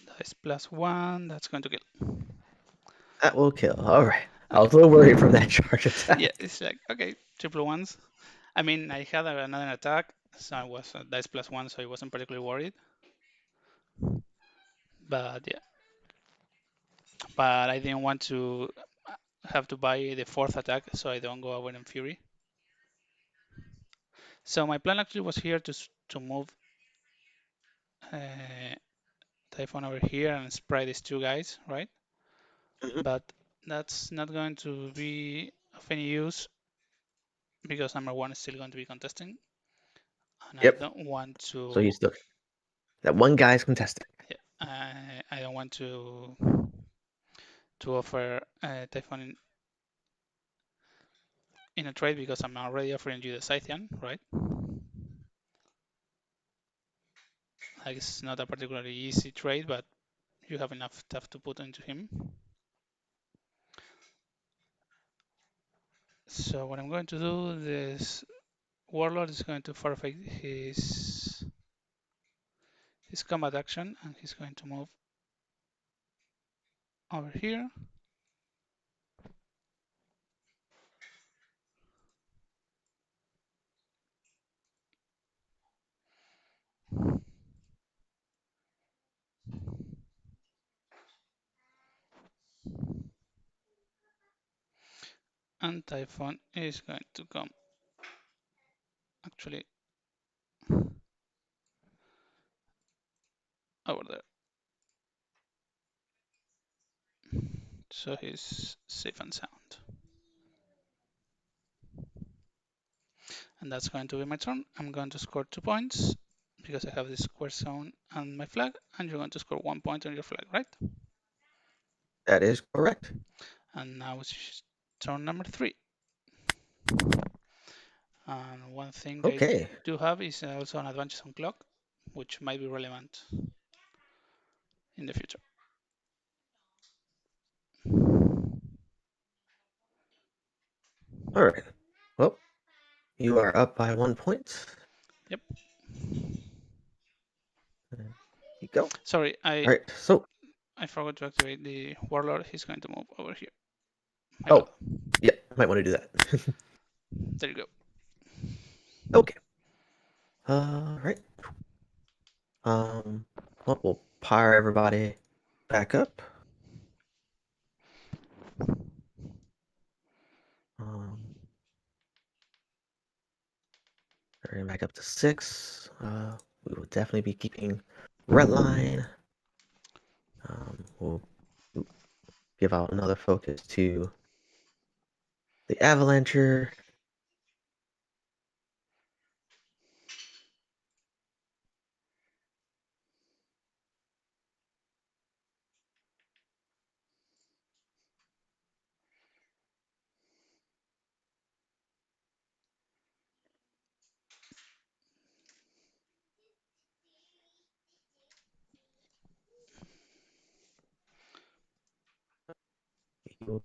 Dice +1. That's going to kill. That will kill. All right. I Okay. was a little worried from that charge attack. Yeah, it's like, okay, triple ones. I mean, I had another attack, so I was dice +1, so I wasn't particularly worried. But yeah, but I didn't want to have to buy the 4th attack, so I don't go away in fury. So my plan actually was here to move Typhon over here and spray these 2 guys, right? Mhm. But that's not going to be of any use because number one is still going to be contesting, and I Yep. don't want So to. he's still that one guy's contesting. Yeah, I don't want to offer Typhon in a trade because I'm already offering you the Scythian, right? Like it's not a particularly easy trade, but you have enough stuff to put into him. So what I'm going to do, this Warlord is going to forfeit his combat action, and he's going to move over here. And Typhon is going to come actually over there. So he's safe and sound. And that's going to be my turn. I'm going to score 2 points because I have this square zone and my flag, and you're going to score 1 point on your flag, right? That is correct. And now it's turn number 3. And one thing I Okay. do have is also an advantage on clock, which might be relevant in the future. All right. Well, you are up by 1 point. Yep. There you go. Sorry, All right. So, I forgot to activate the Warlord. He's going to move over here. My bad. oh, yeah, might want to do that. There you go. Okay. All right. Well, we'll power everybody back up. Um, bring back up to 6. We will definitely be keeping red line. We'll give out another focus to the avalancher. He will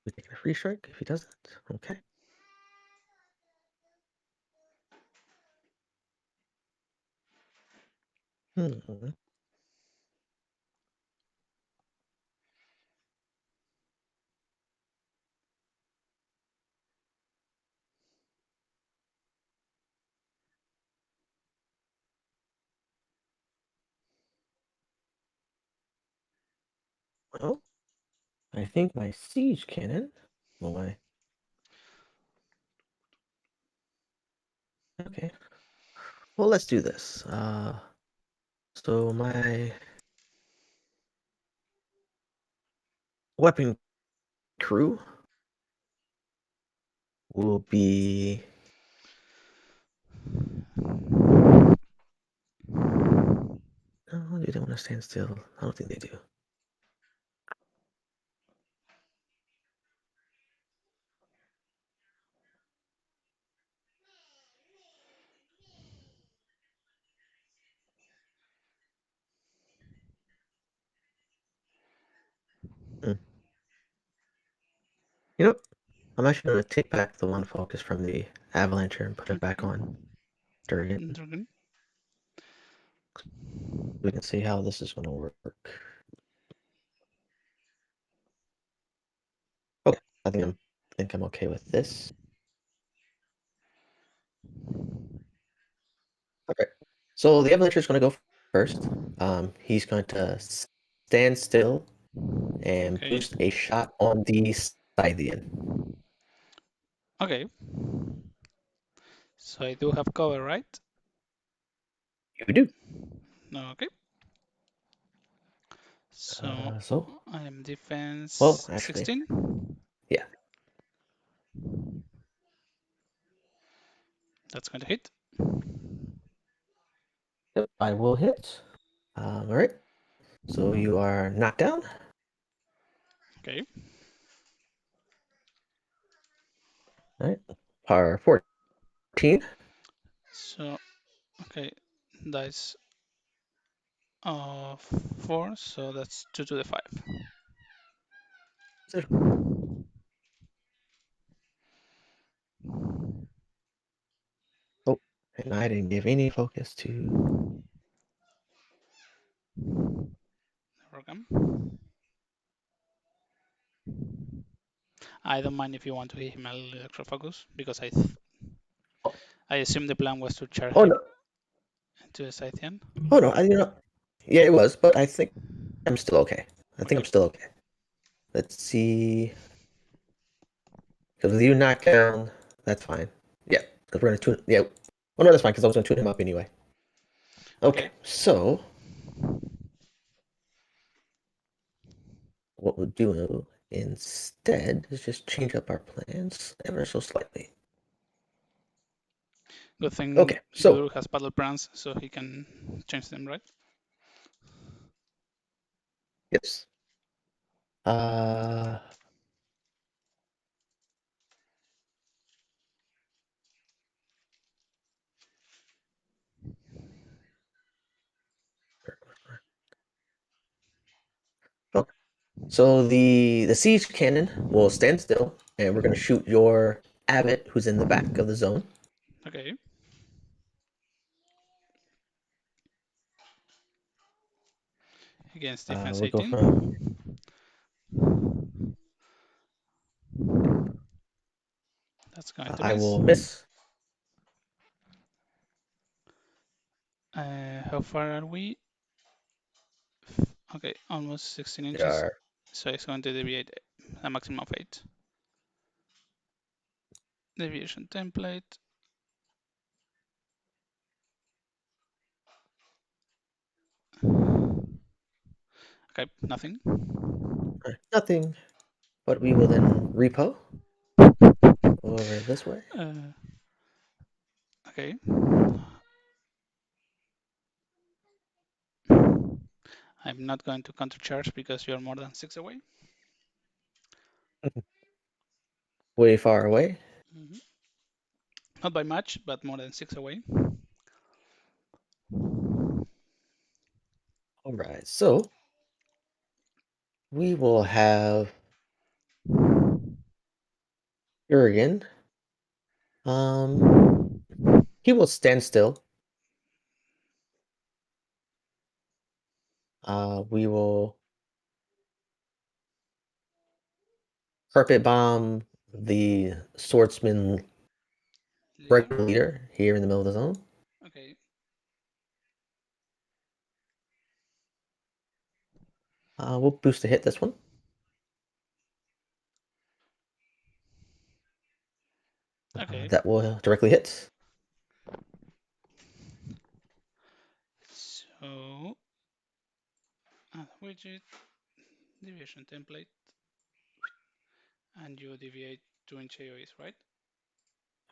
be taking a free strike if he doesn't. Okay. Hmm. Well, I think my siege cannon. Well, my okay. Well, let's do this. So my weapon crew will be. Oh, do they want to stand still? I don't think they do. Hmm. You know, I'm actually going to take back the one focus from the avalancher and put it back Okay. on Durgen. Durgen. We can see how this is going to work. Okay, I think I'm okay with this. Okay, so the avalancher is going to go first. He's going to stand still and Okay. boost a shot on the Scythian. Okay. So I do have cover, right? You do. Okay. So So, I am well, defense actually, 16. yeah. That's going to hit. Yep, I will hit. All right. So you are knocked down. Okay. All right. Par 14. So, okay, dice of 4, so that's 2 to the 5. Oh, and I didn't give any focus to. Program. I don't mind if you want to hit him a little extra focus because I assume the plan was to charge Oh him no! to the Scythian. Oh no! Yeah, it was, but I think I'm still okay. I think Okay. I'm still okay. Let's see. Because with you knocked down, that's fine. Yeah, because we're gonna tune. Yeah. Well, no, that's fine because I was gonna tune him up anyway. Okay, Okay. so what we'll do instead is just change up our plans ever so slightly. Good thing Okay, so Guru has battle plans, so he can change them, right? yes. Uh, okay. So the siege cannon will stand still, and we're gonna shoot your abbot who's in the back of the zone. Okay. Against defense We'll go from. 18. That's going to I miss. will miss. How far are we? Okay, almost 16 We inches. are. So it's going to deviate a maximum of 8. Deviation template. Okay, nothing. Nothing, but we will then repo over this way. Okay. I'm not going to countercharge because you're more than 6 away. Way far away. Mm-hmm. Not by much, but more than 6 away. All right, so we will have Durgen. He will stand still. We will carpet bomb the swordsman Leader. regular leader here in the middle of the zone. Okay. We'll boost to hit this one. Okay. That will directly hit. So, widget, deviation template, and you deviate 2-inch AOEs, right?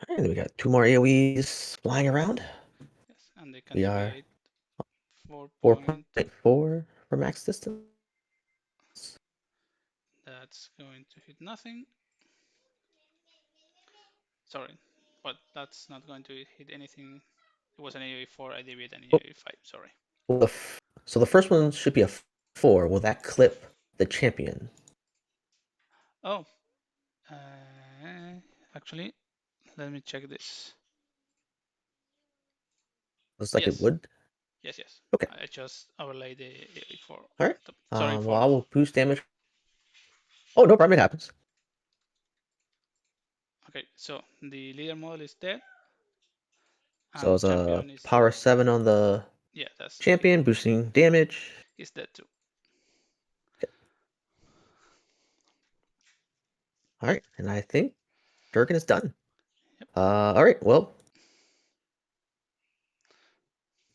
And we got 2 more AoEs flying around. Yes, and they can We are deviate 4 point. 4.4 for max distance. That's going to hit nothing. Sorry, but that's not going to hit anything. It was an AOE 4, I deviate an Oh, AOE 5, sorry. so the first one should be a 4. Will that clip the champion? Oh, actually, let me check this. Looks like it Yes, would. yes. Okay. I just overlaid the AOE 4 All right. on top. Sorry Well, for. I will boost damage. Oh, no problem. It happens. Okay, so the leader model is dead, So and it's a champion is. power 7 on the Yeah, that's. champion, boosting damage. He's dead too. All right. And I think Durgan is done. Yep. All right. Well,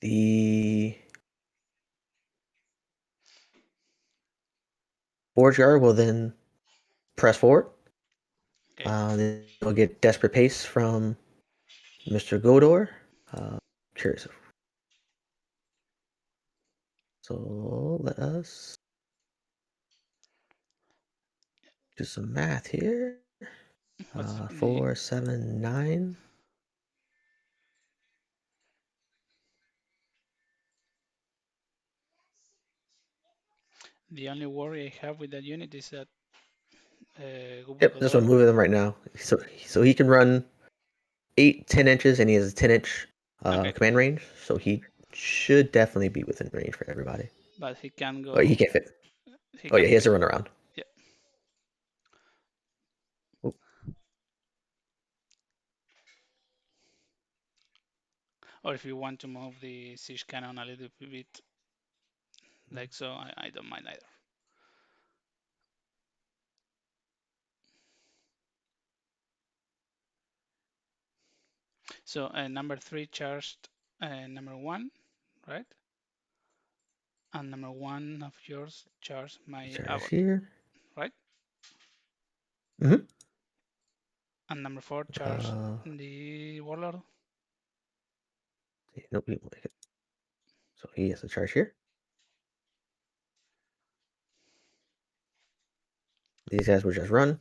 the Forge Yard will then press forward. Okay. Then we'll get Desperate Pace from Mr. Godor. Curious. So let us do some math here. What's the 4, 7, 9. only worry I have with that unit is that Yep, that's what I'm moving them right now. So he can run 8, 10 inches, and he has a 10-inch okay, command range. So he should definitely be within range for everybody. but he can Oh, he go. can't fit. He Oh yeah, can he has fit. to run around. Yeah. Oop. Or if you want to move the siege cannon a little bit like so, I don't mind either. So number 3 charged number 1, right? And number 1 of yours charged my Charge abbot, here. right? Mm-hmm. And number 4 charged the warlord. Nope, he won't make it. So he has to charge here. These guys will just run.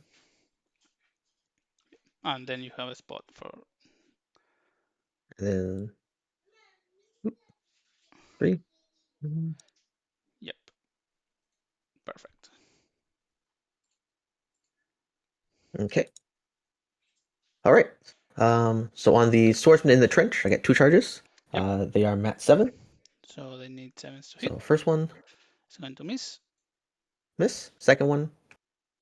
And then you have a spot for. And then 3. Mhm. Yep, perfect. Okay. All right. So on the swordsman in the trench, I get 2 charges. Yep. They are mat 7. So they need 7s to hit. So first one, It's going to miss. miss. Second one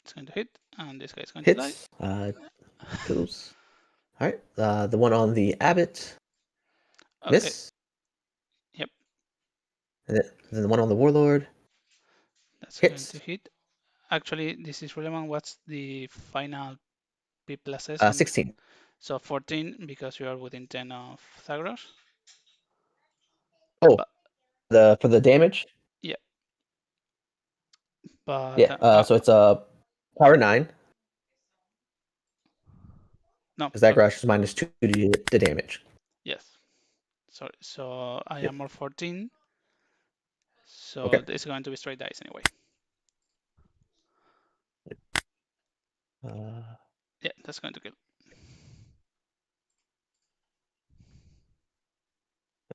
It's going to hit, and this guy is going to die. hits. Kills. All right. The one on the abbot, Okay. miss. Yep. And then the one on the warlord That's going to hits. hit. Actually, this is relevant. What's the final P plus S on? 16. So 14 because you are within 10 of Thagrosh. Oh, But for the damage. yeah, but Yeah. So it's a power 9 no. because that garage is minus 2 to the damage. Yes. Sorry. So I Yep. am more 14. So Okay. it's going to be straight dice anyway. Uh, Yeah, that's going to kill.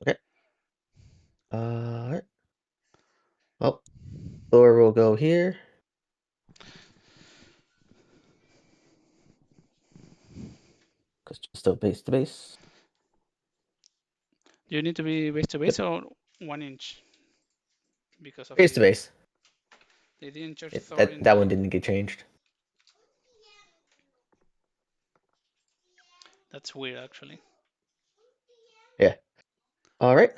okay. All right. Well, Thor will go here because still base to base. Do you need to be base to base Yep. or 1 inch? Because of Base to the base. they didn't charge It, Thor that in that one the. didn't get changed. That's weird actually. Yeah. All right.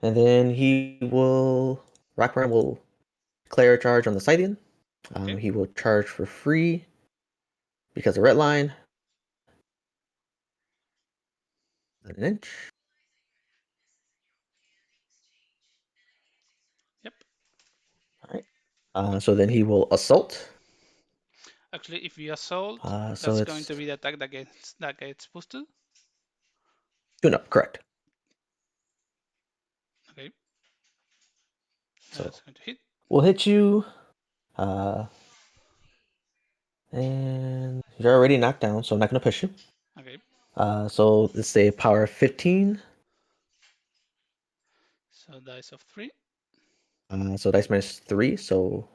And then he will Rockburn will declare a charge on the Scythian. Okay. He will charge for free because of red line. An inch. Yep. All right. So then he will assault. Actually, if you assault, So that's going it's to be the attack that gets boosted. tune up, correct. Okay. So That's going to hit. we'll hit you. And you're already knocked down, so I'm not going to push you. Okay. So let's say power 15. So dice of 3. So dice minus 3, so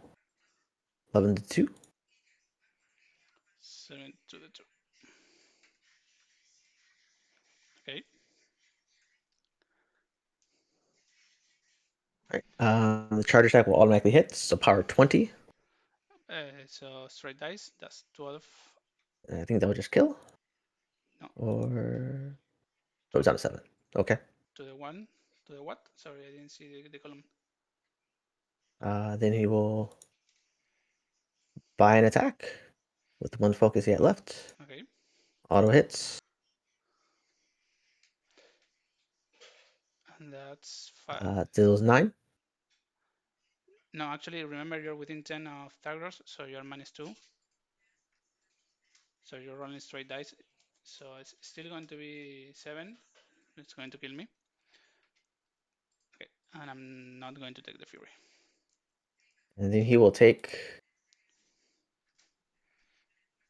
11 to 2. 7 to the 2. Okay. All right. The charge attack will automatically hit, so power 20. So straight dice. That's 12. I think that would just kill. No. Or oh, it's down to 7. Okay. To the 1. To the what? Sorry, I didn't see the column. Then he will buy an attack with one focus yet left. Okay. Auto hits. And that's 5. Deals 9. No, actually, remember you're within 10 of Thagrosh, so you're minus 2. So you're rolling straight dice. So it's still going to be 7. It's going to kill me. Okay, and I'm not going to take the fury. And then he will take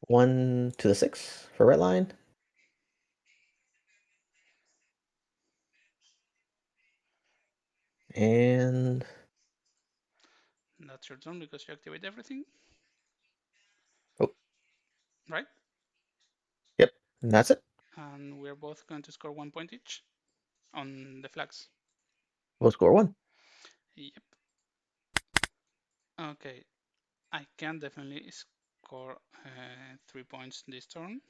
1 to the 6 for red line. And That's your turn because you activate everything. oh, Right? yep, and that's it. And we're both going to score 1 point each on the flags. We'll score 1. Yep. Okay, I can definitely score 3 points this turn,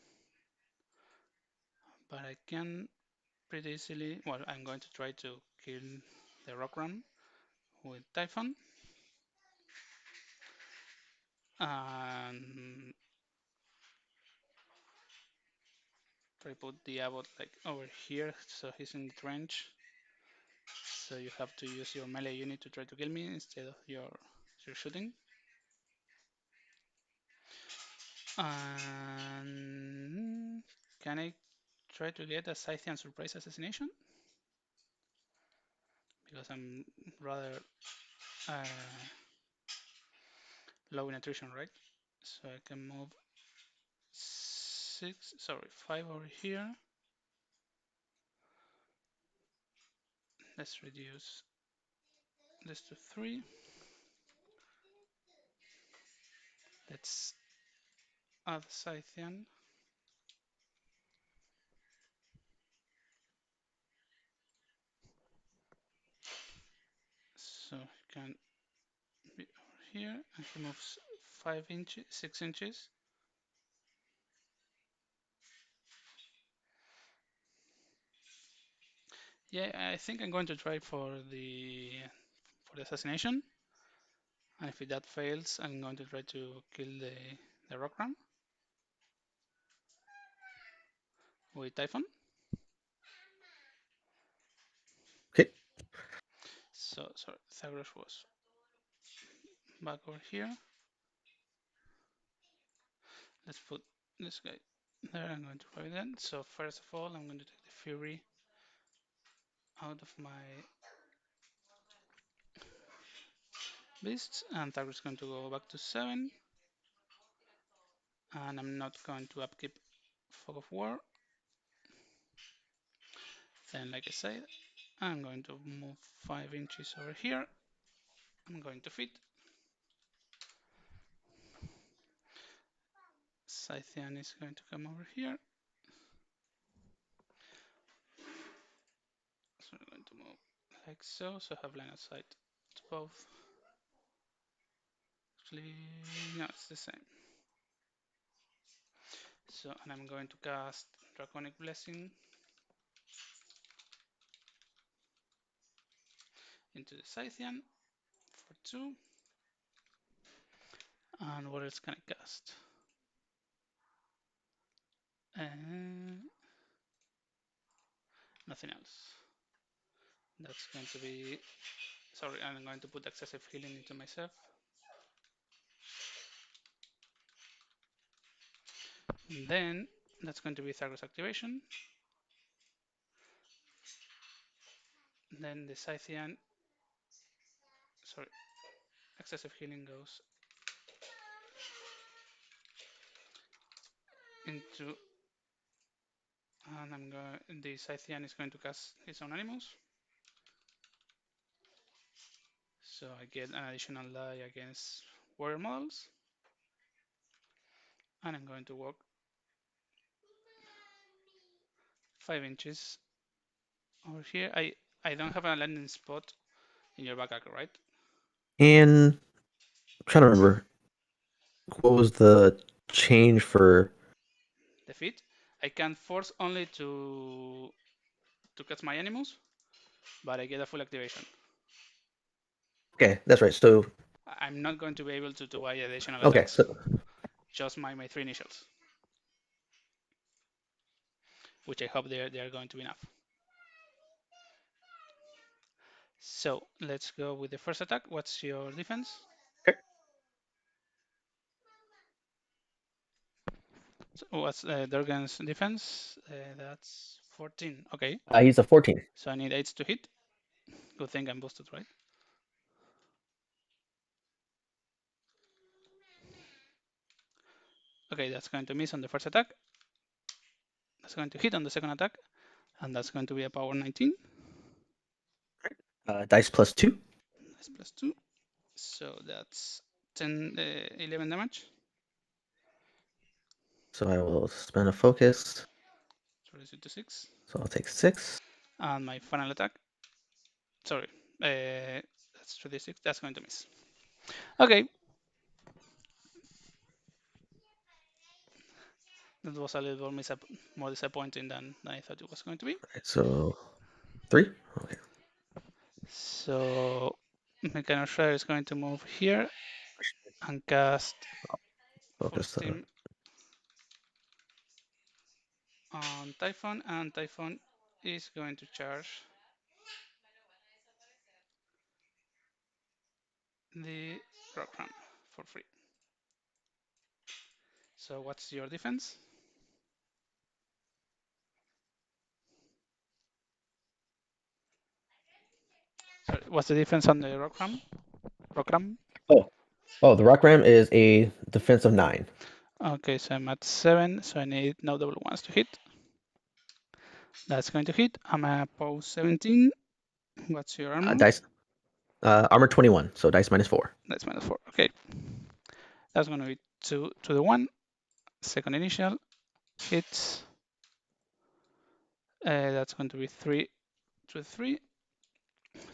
but I can pretty easily. Well, I'm going to try to kill the Rockram with Typhon. And try put the abbot like over here so he's in the trench. So you have to use your melee unit to try to kill me instead of your shooting. And can I try to get a Scythian surprise assassination? Because I'm rather uh, low in attrition, right? So I can move 5 over here. Let's reduce this to 3. Let's add Scythian. So he can be over here and he moves 5 inches, 6 inches. Yeah, I think I'm going to try for the assassination. And if that fails, I'm going to try to kill the Rockram with Typhon. Okay. So sorry, Thagrosh was back over here. Let's put this guy there. I'm going to try that. So first of all, I'm going to take the Fury out of my beasts, and Thagrosh is going to go back to 7. And I'm not going to upkeep Fog of War. Then, like I said, I'm going to move 5 inches over here. I'm going to feed. Scythian is going to come over here. So we're going to move like so, so have line of sight to both. Actually, no, it's the same. So, and I'm going to cast Draconic Blessing into the Scythian for 2. And what else can I cast? Nothing else. That's going to be, sorry, I'm going to put excessive healing into myself. And then that's going to be Thagrosh activation. Then the Scythian, sorry, excessive healing goes into, and I'm going, the Scythian is going to cast his own animals. So I get an additional die against warrior models. And I'm going to walk 5 inches over here. I don't have a landing spot in your back arc, right? And I'm trying to remember what was the change for Defeat. I can force only to catch my animals, but I get a full activation. Okay, that's right. So I'm not going to be able to buy additional okay, attacks. so Just my 3 initials, which I hope they are going to be enough. So let's go with the first attack. What's your defense? okay. So what's Durgen's defense? That's 14. Okay. He's a 14. So I need 8 to hit. Good thing I'm boosted, right? Okay, that's going to miss on the first attack. That's going to hit on the second attack. And that's going to be a power 19. Dice plus 2. Dice plus 2. So that's 11 damage. So I will spend a focus. Reduce it to 6. So I'll take 6. And my final attack. Sorry. That's 36. That's going to miss. Okay. That was a little more disappointing than I thought it was going to be. Right, so 3. Okay. So Mechanoshare is going to move here and cast Full Steam on Typhon, and Typhon is going to charge the Rock Ram for free. So what's your defense? Sorry, what's the defense on the Rock Ram? Rock Ram? Oh, the Rock Ram is a defense of 9. Okay, so I'm at 7, so I need no double ones to hit. That's going to hit. I'm at pose 17. What's your armor? Dice. Armor 21, so dice minus 4. That's minus 4. Okay. That's going to be 2 to the 1. Second initial hits. That's going to be 3 to the 3.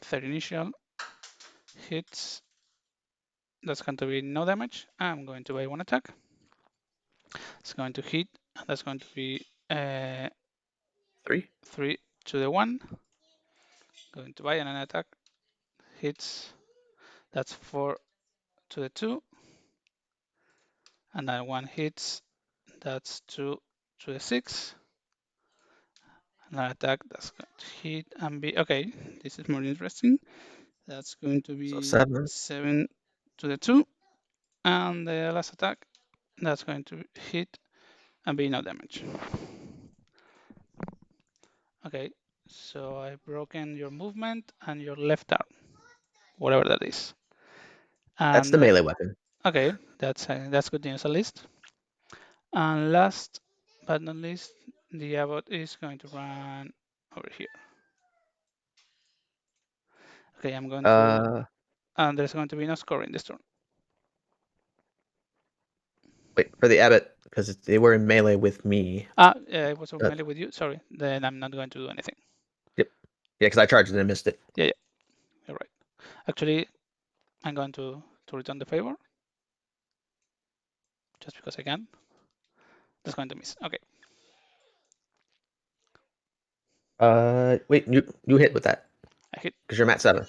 Third initial hits. That's going to be no damage. I'm going to buy 1 attack. It's going to hit. That's going to be 3 to the 1. Going to buy an attack. Hits. That's 4 to the 2. And then 1 hits. That's 2 to the 6. Another attack. That's going to hit and be okay. This is more interesting. That's going to be So 7 to the 2. And the last attack. That's going to hit and be no damage. Okay, so I've broken your movement and your left arm, whatever that is. And that's the melee weapon. okay, that's good news at least. And last but not least, the abbot is going to run over here. Okay, I'm going to, and there's going to be no scoring this turn. Wait, for the abbot, because they were in melee with me. It was melee with you. Sorry, then I'm not going to do anything. Yep. Yeah, because I charged and I missed it. Yeah, you're right. Actually, I'm going to return the favor. Just because I can. That's going to miss. Okay. Wait, you hit with that. I hit. Because you're mat 7.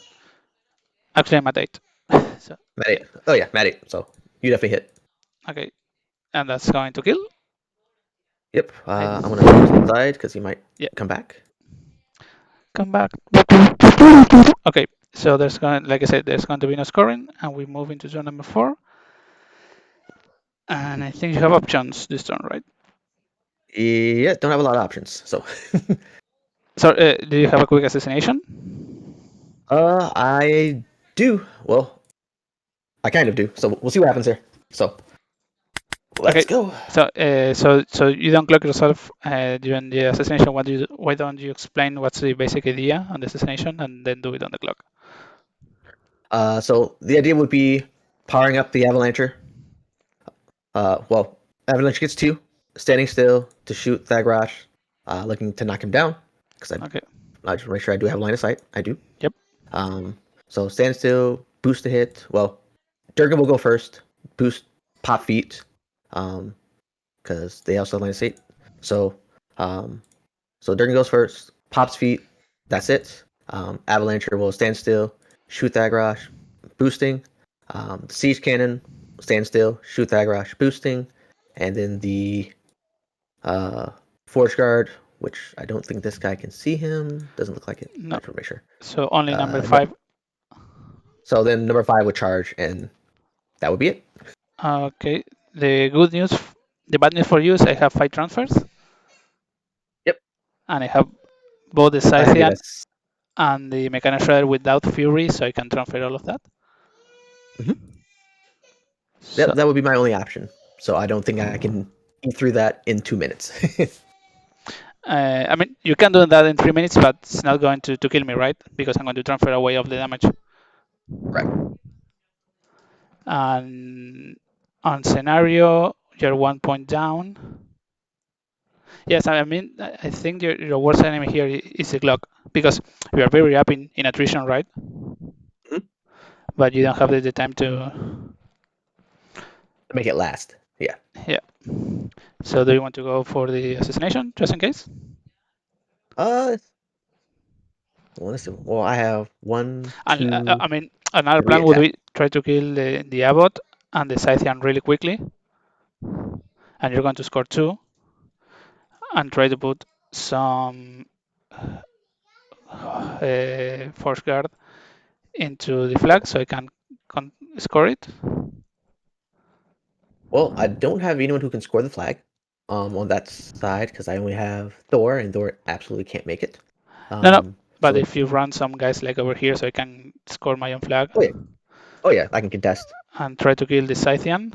Actually, I'm at 8. So, mat 8. Oh yeah, mat 8. So you definitely hit. Okay. And that's going to kill. Yep. I'm gonna put this aside because he might come back. Come back. Okay. So there's going, like I said, there's going to be no scoring, and we move into turn number 4. And I think you have options this turn, right? Yeah, don't have a lot of options. So. So, do you have a quick assassination? I do. Well, I kind of do. So we'll see what happens here. So. Let's go. So you don't clock yourself during the assassination. Why don't you explain what's the basic idea on the assassination and then do it on the clock? So the idea would be powering up the avalancher. Well, avalanche gets 2, standing still to shoot Thagrosh, looking to knock him down. Because I just make sure I do have line of sight. I do. Yep. So stand still, boost the hit. Well, Durgen will go first. Boost, pop feet. Because they also have line of sight. So Durgen goes first, pops feet. That's it. Avalancher will stand still, shoot Thagrosh, boosting. Siege cannon, stand still, shoot Thagrosh, boosting. And then the Forge Guard, which I don't think this guy can see him. Doesn't look like it. No. Not for make sure. So only number 5. So then number 5 would charge, and that would be it. Okay. The good news the bad news for you is I have 5 transfers, Yep. and I have both the I have you Scythian guys. and the Mechanic Shredder without Fury, so I can transfer all of that. Mhm. So, That would be my only option. So I don't think I can eat through that in 2 minutes. I mean, you can do that in 3 minutes, but it's not going to kill me, right? Because I'm going to transfer away of the damage. Right. And on scenario, you're 1 point down. Yes, I mean, I think your worst enemy here is the Glock, because we are very up in attrition, right? Mhm. But you don't have the time to. Make it last. Yeah. Yeah. So do you want to go for the assassination, just in case? Uh, well, let's see. Well, I have one, And two, I mean, another three plan would attack. be try to kill the Abbot and the Scythian really quickly, and you're going to score 2, and try to put some force guard into the flag so I can score it. Well, I don't have anyone who can score the flag on that side because I only have Thor, and Thor absolutely can't make it. No, no. But So if you run some guys like over here, so I can score my own flag oh yeah, oh yeah, I can contest. and try to kill the Scythian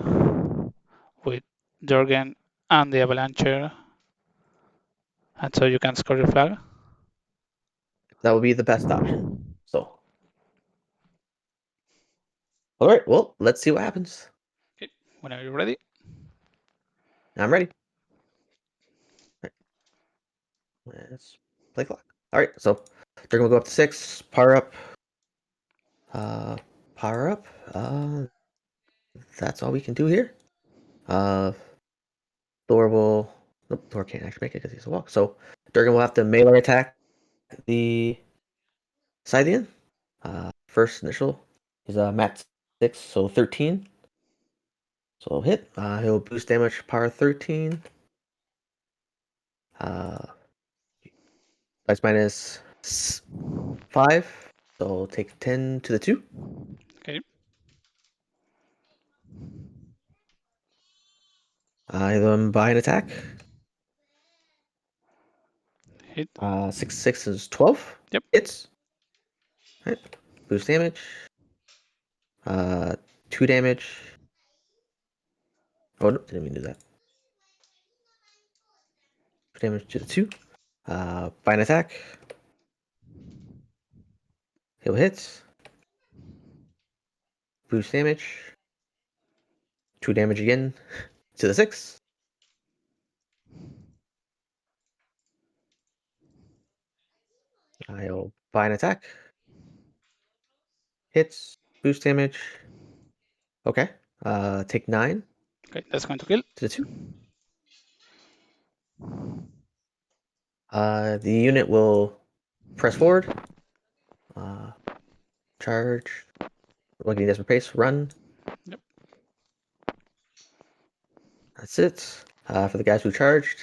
with Durgen and the Avalancher, and so you can score your flag. That would be the best option. So all right, well, let's see what happens. Okay, whenever you're ready. I'm ready. All right, let's play clock. All right, so they're gonna go up to 6. Power up. Uh, power up. That's all we can do here. Uh, Thor will. Nope, Thor can't actually make it because he's a walk. So Durgan will have to melee attack the Scythian. First initial is mat 6, so 13. So he'll hit. He'll boost damage power 13. Uh, Dice minus 5. So take 10 to the 2. Okay, He'll then buy an attack. hit. 6, 6 is 12. Yep. Hits. Right. Boost damage. 2 damage. Oh, no, didn't mean to do that. Damage to the 2. Buy an attack. He'll hit. Boost damage. 2 damage again to the 6. I'll buy an attack. Hits. Boost damage. Okay. Take 9 Okay, that's going to kill. to the 2. The unit will press forward. Charge. Looking at desperate pace. Run. Yep. That's it. For the guys who charged,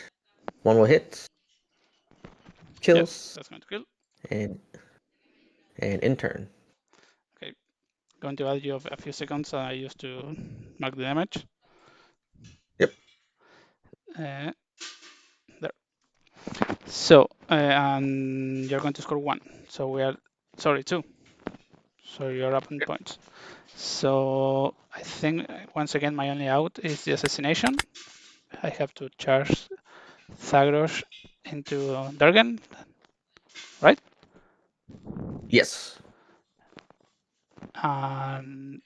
one will hit. Yes, Kills. that's going to kill. And in turn. Okay, going to add you a few seconds. I used to mark the damage. Yep. Uh, there. So, and you're going to score 1. So we are, sorry, 2. So you're up in points. So I think once again my only out is the assassination. I have to charge Thagrosh into Durgen, right? Yes. And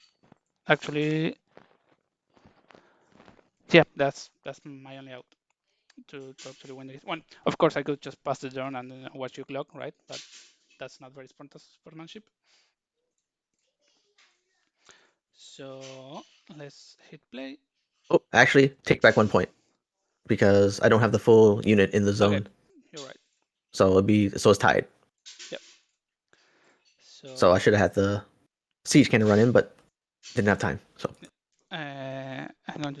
actually, yeah, that's my only out to actually win this one. Of course, I could just pass the turn and then watch you clock, right? But that's not very sportsmanship. So let's hit play. Oh, actually, take back 1 point because I don't have the full unit in the Okay, zone. you're right. So it's tied. Yep. So I So should have had the siege cannon run in, but didn't have time. So I'm going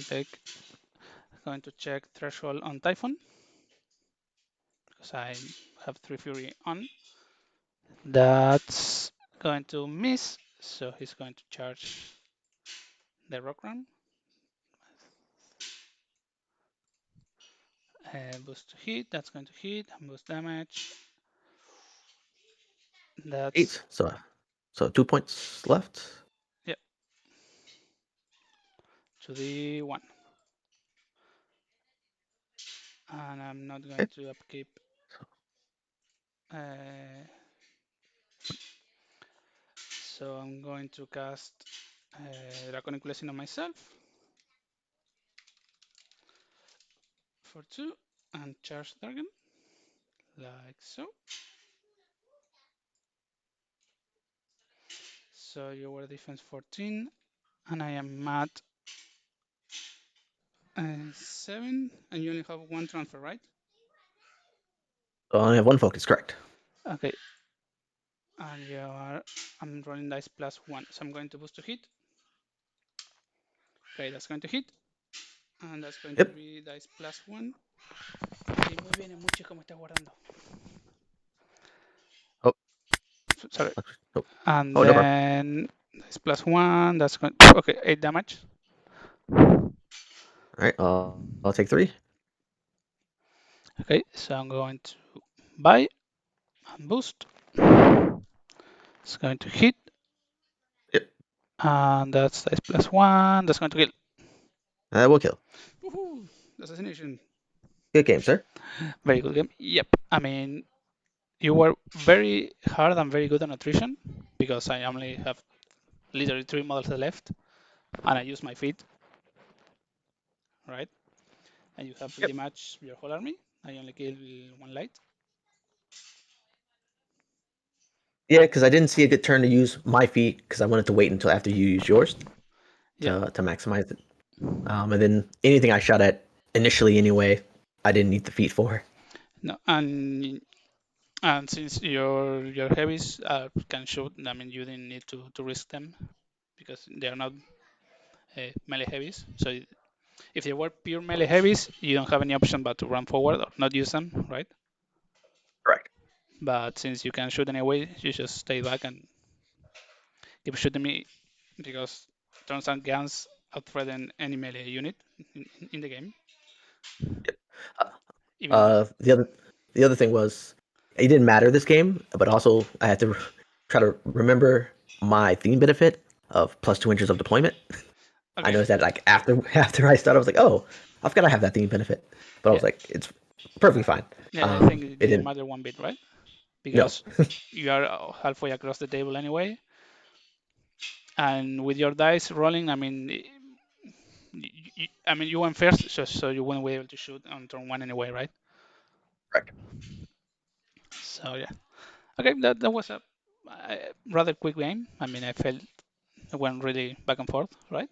to check threshold on Typhon because I have 3 Fury on. That's going to miss, so he's going to charge the rock run. Boost to hit, that's going to hit, boost damage. 8. That's, So 2 points left. yeah, to the 1. And I'm not going Okay. to upkeep. Uh, so I'm going to cast Draconic Blessing on myself for 2 and charge Durgen, like so. So you were defense 14, and I am at 7, and you only have 1 transfer, right? So I only have 1 focus, correct. Okay, and you are, I'm rolling dice plus 1, so I'm going to boost to hit. Okay, that's going to hit, and that's going to Yep. be dice plus 1. Y muy bien, mucho como está guardando. Oh, Sorry. oh, And oh, no problem. then dice plus 1, that's going, okay, 8 damage. All right, I'll take 3. Okay, so I'm going to buy and boost. It's going to hit, Yep, and that's dice plus 1, that's going to kill. that will kill. Woohoo! Assassination. Good game, sir. Very good game. Yep. I mean, you were very hard and very good on attrition because I only have literally 3 models left and I use my feet, right? And you have pretty Yep. much your whole army. I only kill 1 light. Yeah, And because I didn't see a good turn to use my feet because I wanted to wait until after you use yours yeah, to maximize it. And then anything I shot at initially anyway, I didn't need the feet for. no, and since your heavies can shoot, I mean, you didn't need to risk them because they are not melee heavies. So if they were pure melee heavies, you don't have any option but to run forward or not use them, right? Correct. But since you can shoot anyway, you just stay back and keep shooting me because turns and guns outthreaten any melee unit in the game. Yep. Even though, The other thing was it didn't matter this game, but also I had to try to remember my theme benefit of plus 2 inches of deployment. I okay, noticed that like after I started, I was like, oh, I've got to have that theme benefit. But I yeah, was like, it's perfectly fine. yeah, I think it It didn't didn't. matter one bit, right? No. Because you are halfway across the table anyway, and with your dice rolling, I mean, I mean, you went first, so you wouldn't be able to shoot on turn 1 anyway, right? Correct. So yeah, okay, that was a rather quick game. I mean, I felt it went really back and forth, right?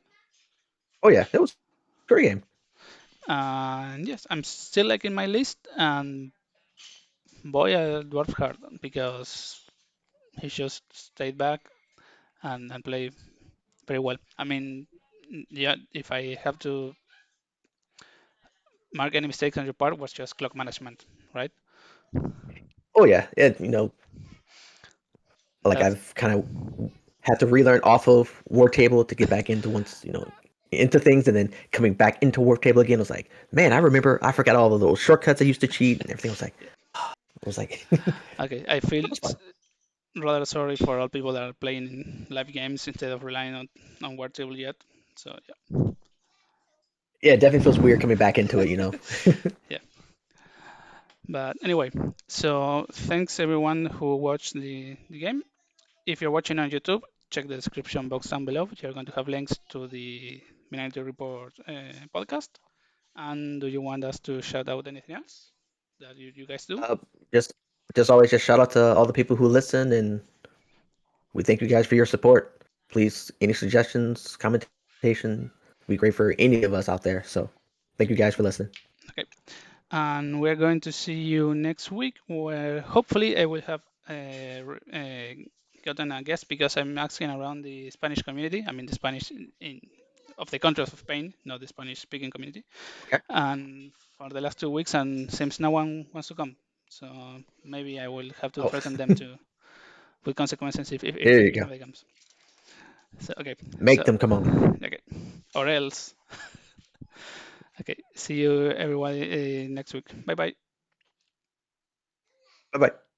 Oh yeah, it was a great game. And yes, I'm still liking my list, and boy, I dwarf hard because he just stayed back and played very well. I mean, yeah, if I have to mark any mistakes on your part, was just clock management, right? Oh yeah, like That's I've kind of had to relearn off of War Table to get back into into things, and then coming back into War Table again was like, man, I remember I forgot all the little shortcuts I used to cheat and everything. yeah. Was like, Okay. I feel it was fun. rather sorry for all people that are playing live games instead of relying on War Table yet. So Yeah, it definitely feels weird coming back into it. yeah. But anyway, so thanks everyone who watched the game. If you're watching on YouTube, check the description box down below. You're going to have links to the Minority Report podcast. And do you want us to shout out anything else that you guys do? Uh, just always just shout out to all the people who listen, and we thank you guys for your support. Please, any suggestions, commentation, be great for any of us out there. So, thank you guys for listening. Okay. And we're going to see you next week, where hopefully I will have gotten a guest because I'm asking around the Spanish community. I mean, the Spanish of the country of Spain, not the Spanish-speaking community. Okay. And for the last 2 weeks, and seems no one wants to come. So maybe I will have to Oh, threaten them to with consequences there you if go. nobody comes. So okay, Make so them come on. okay, or else. Okay, see you everybody next week. Bye bye. Bye bye.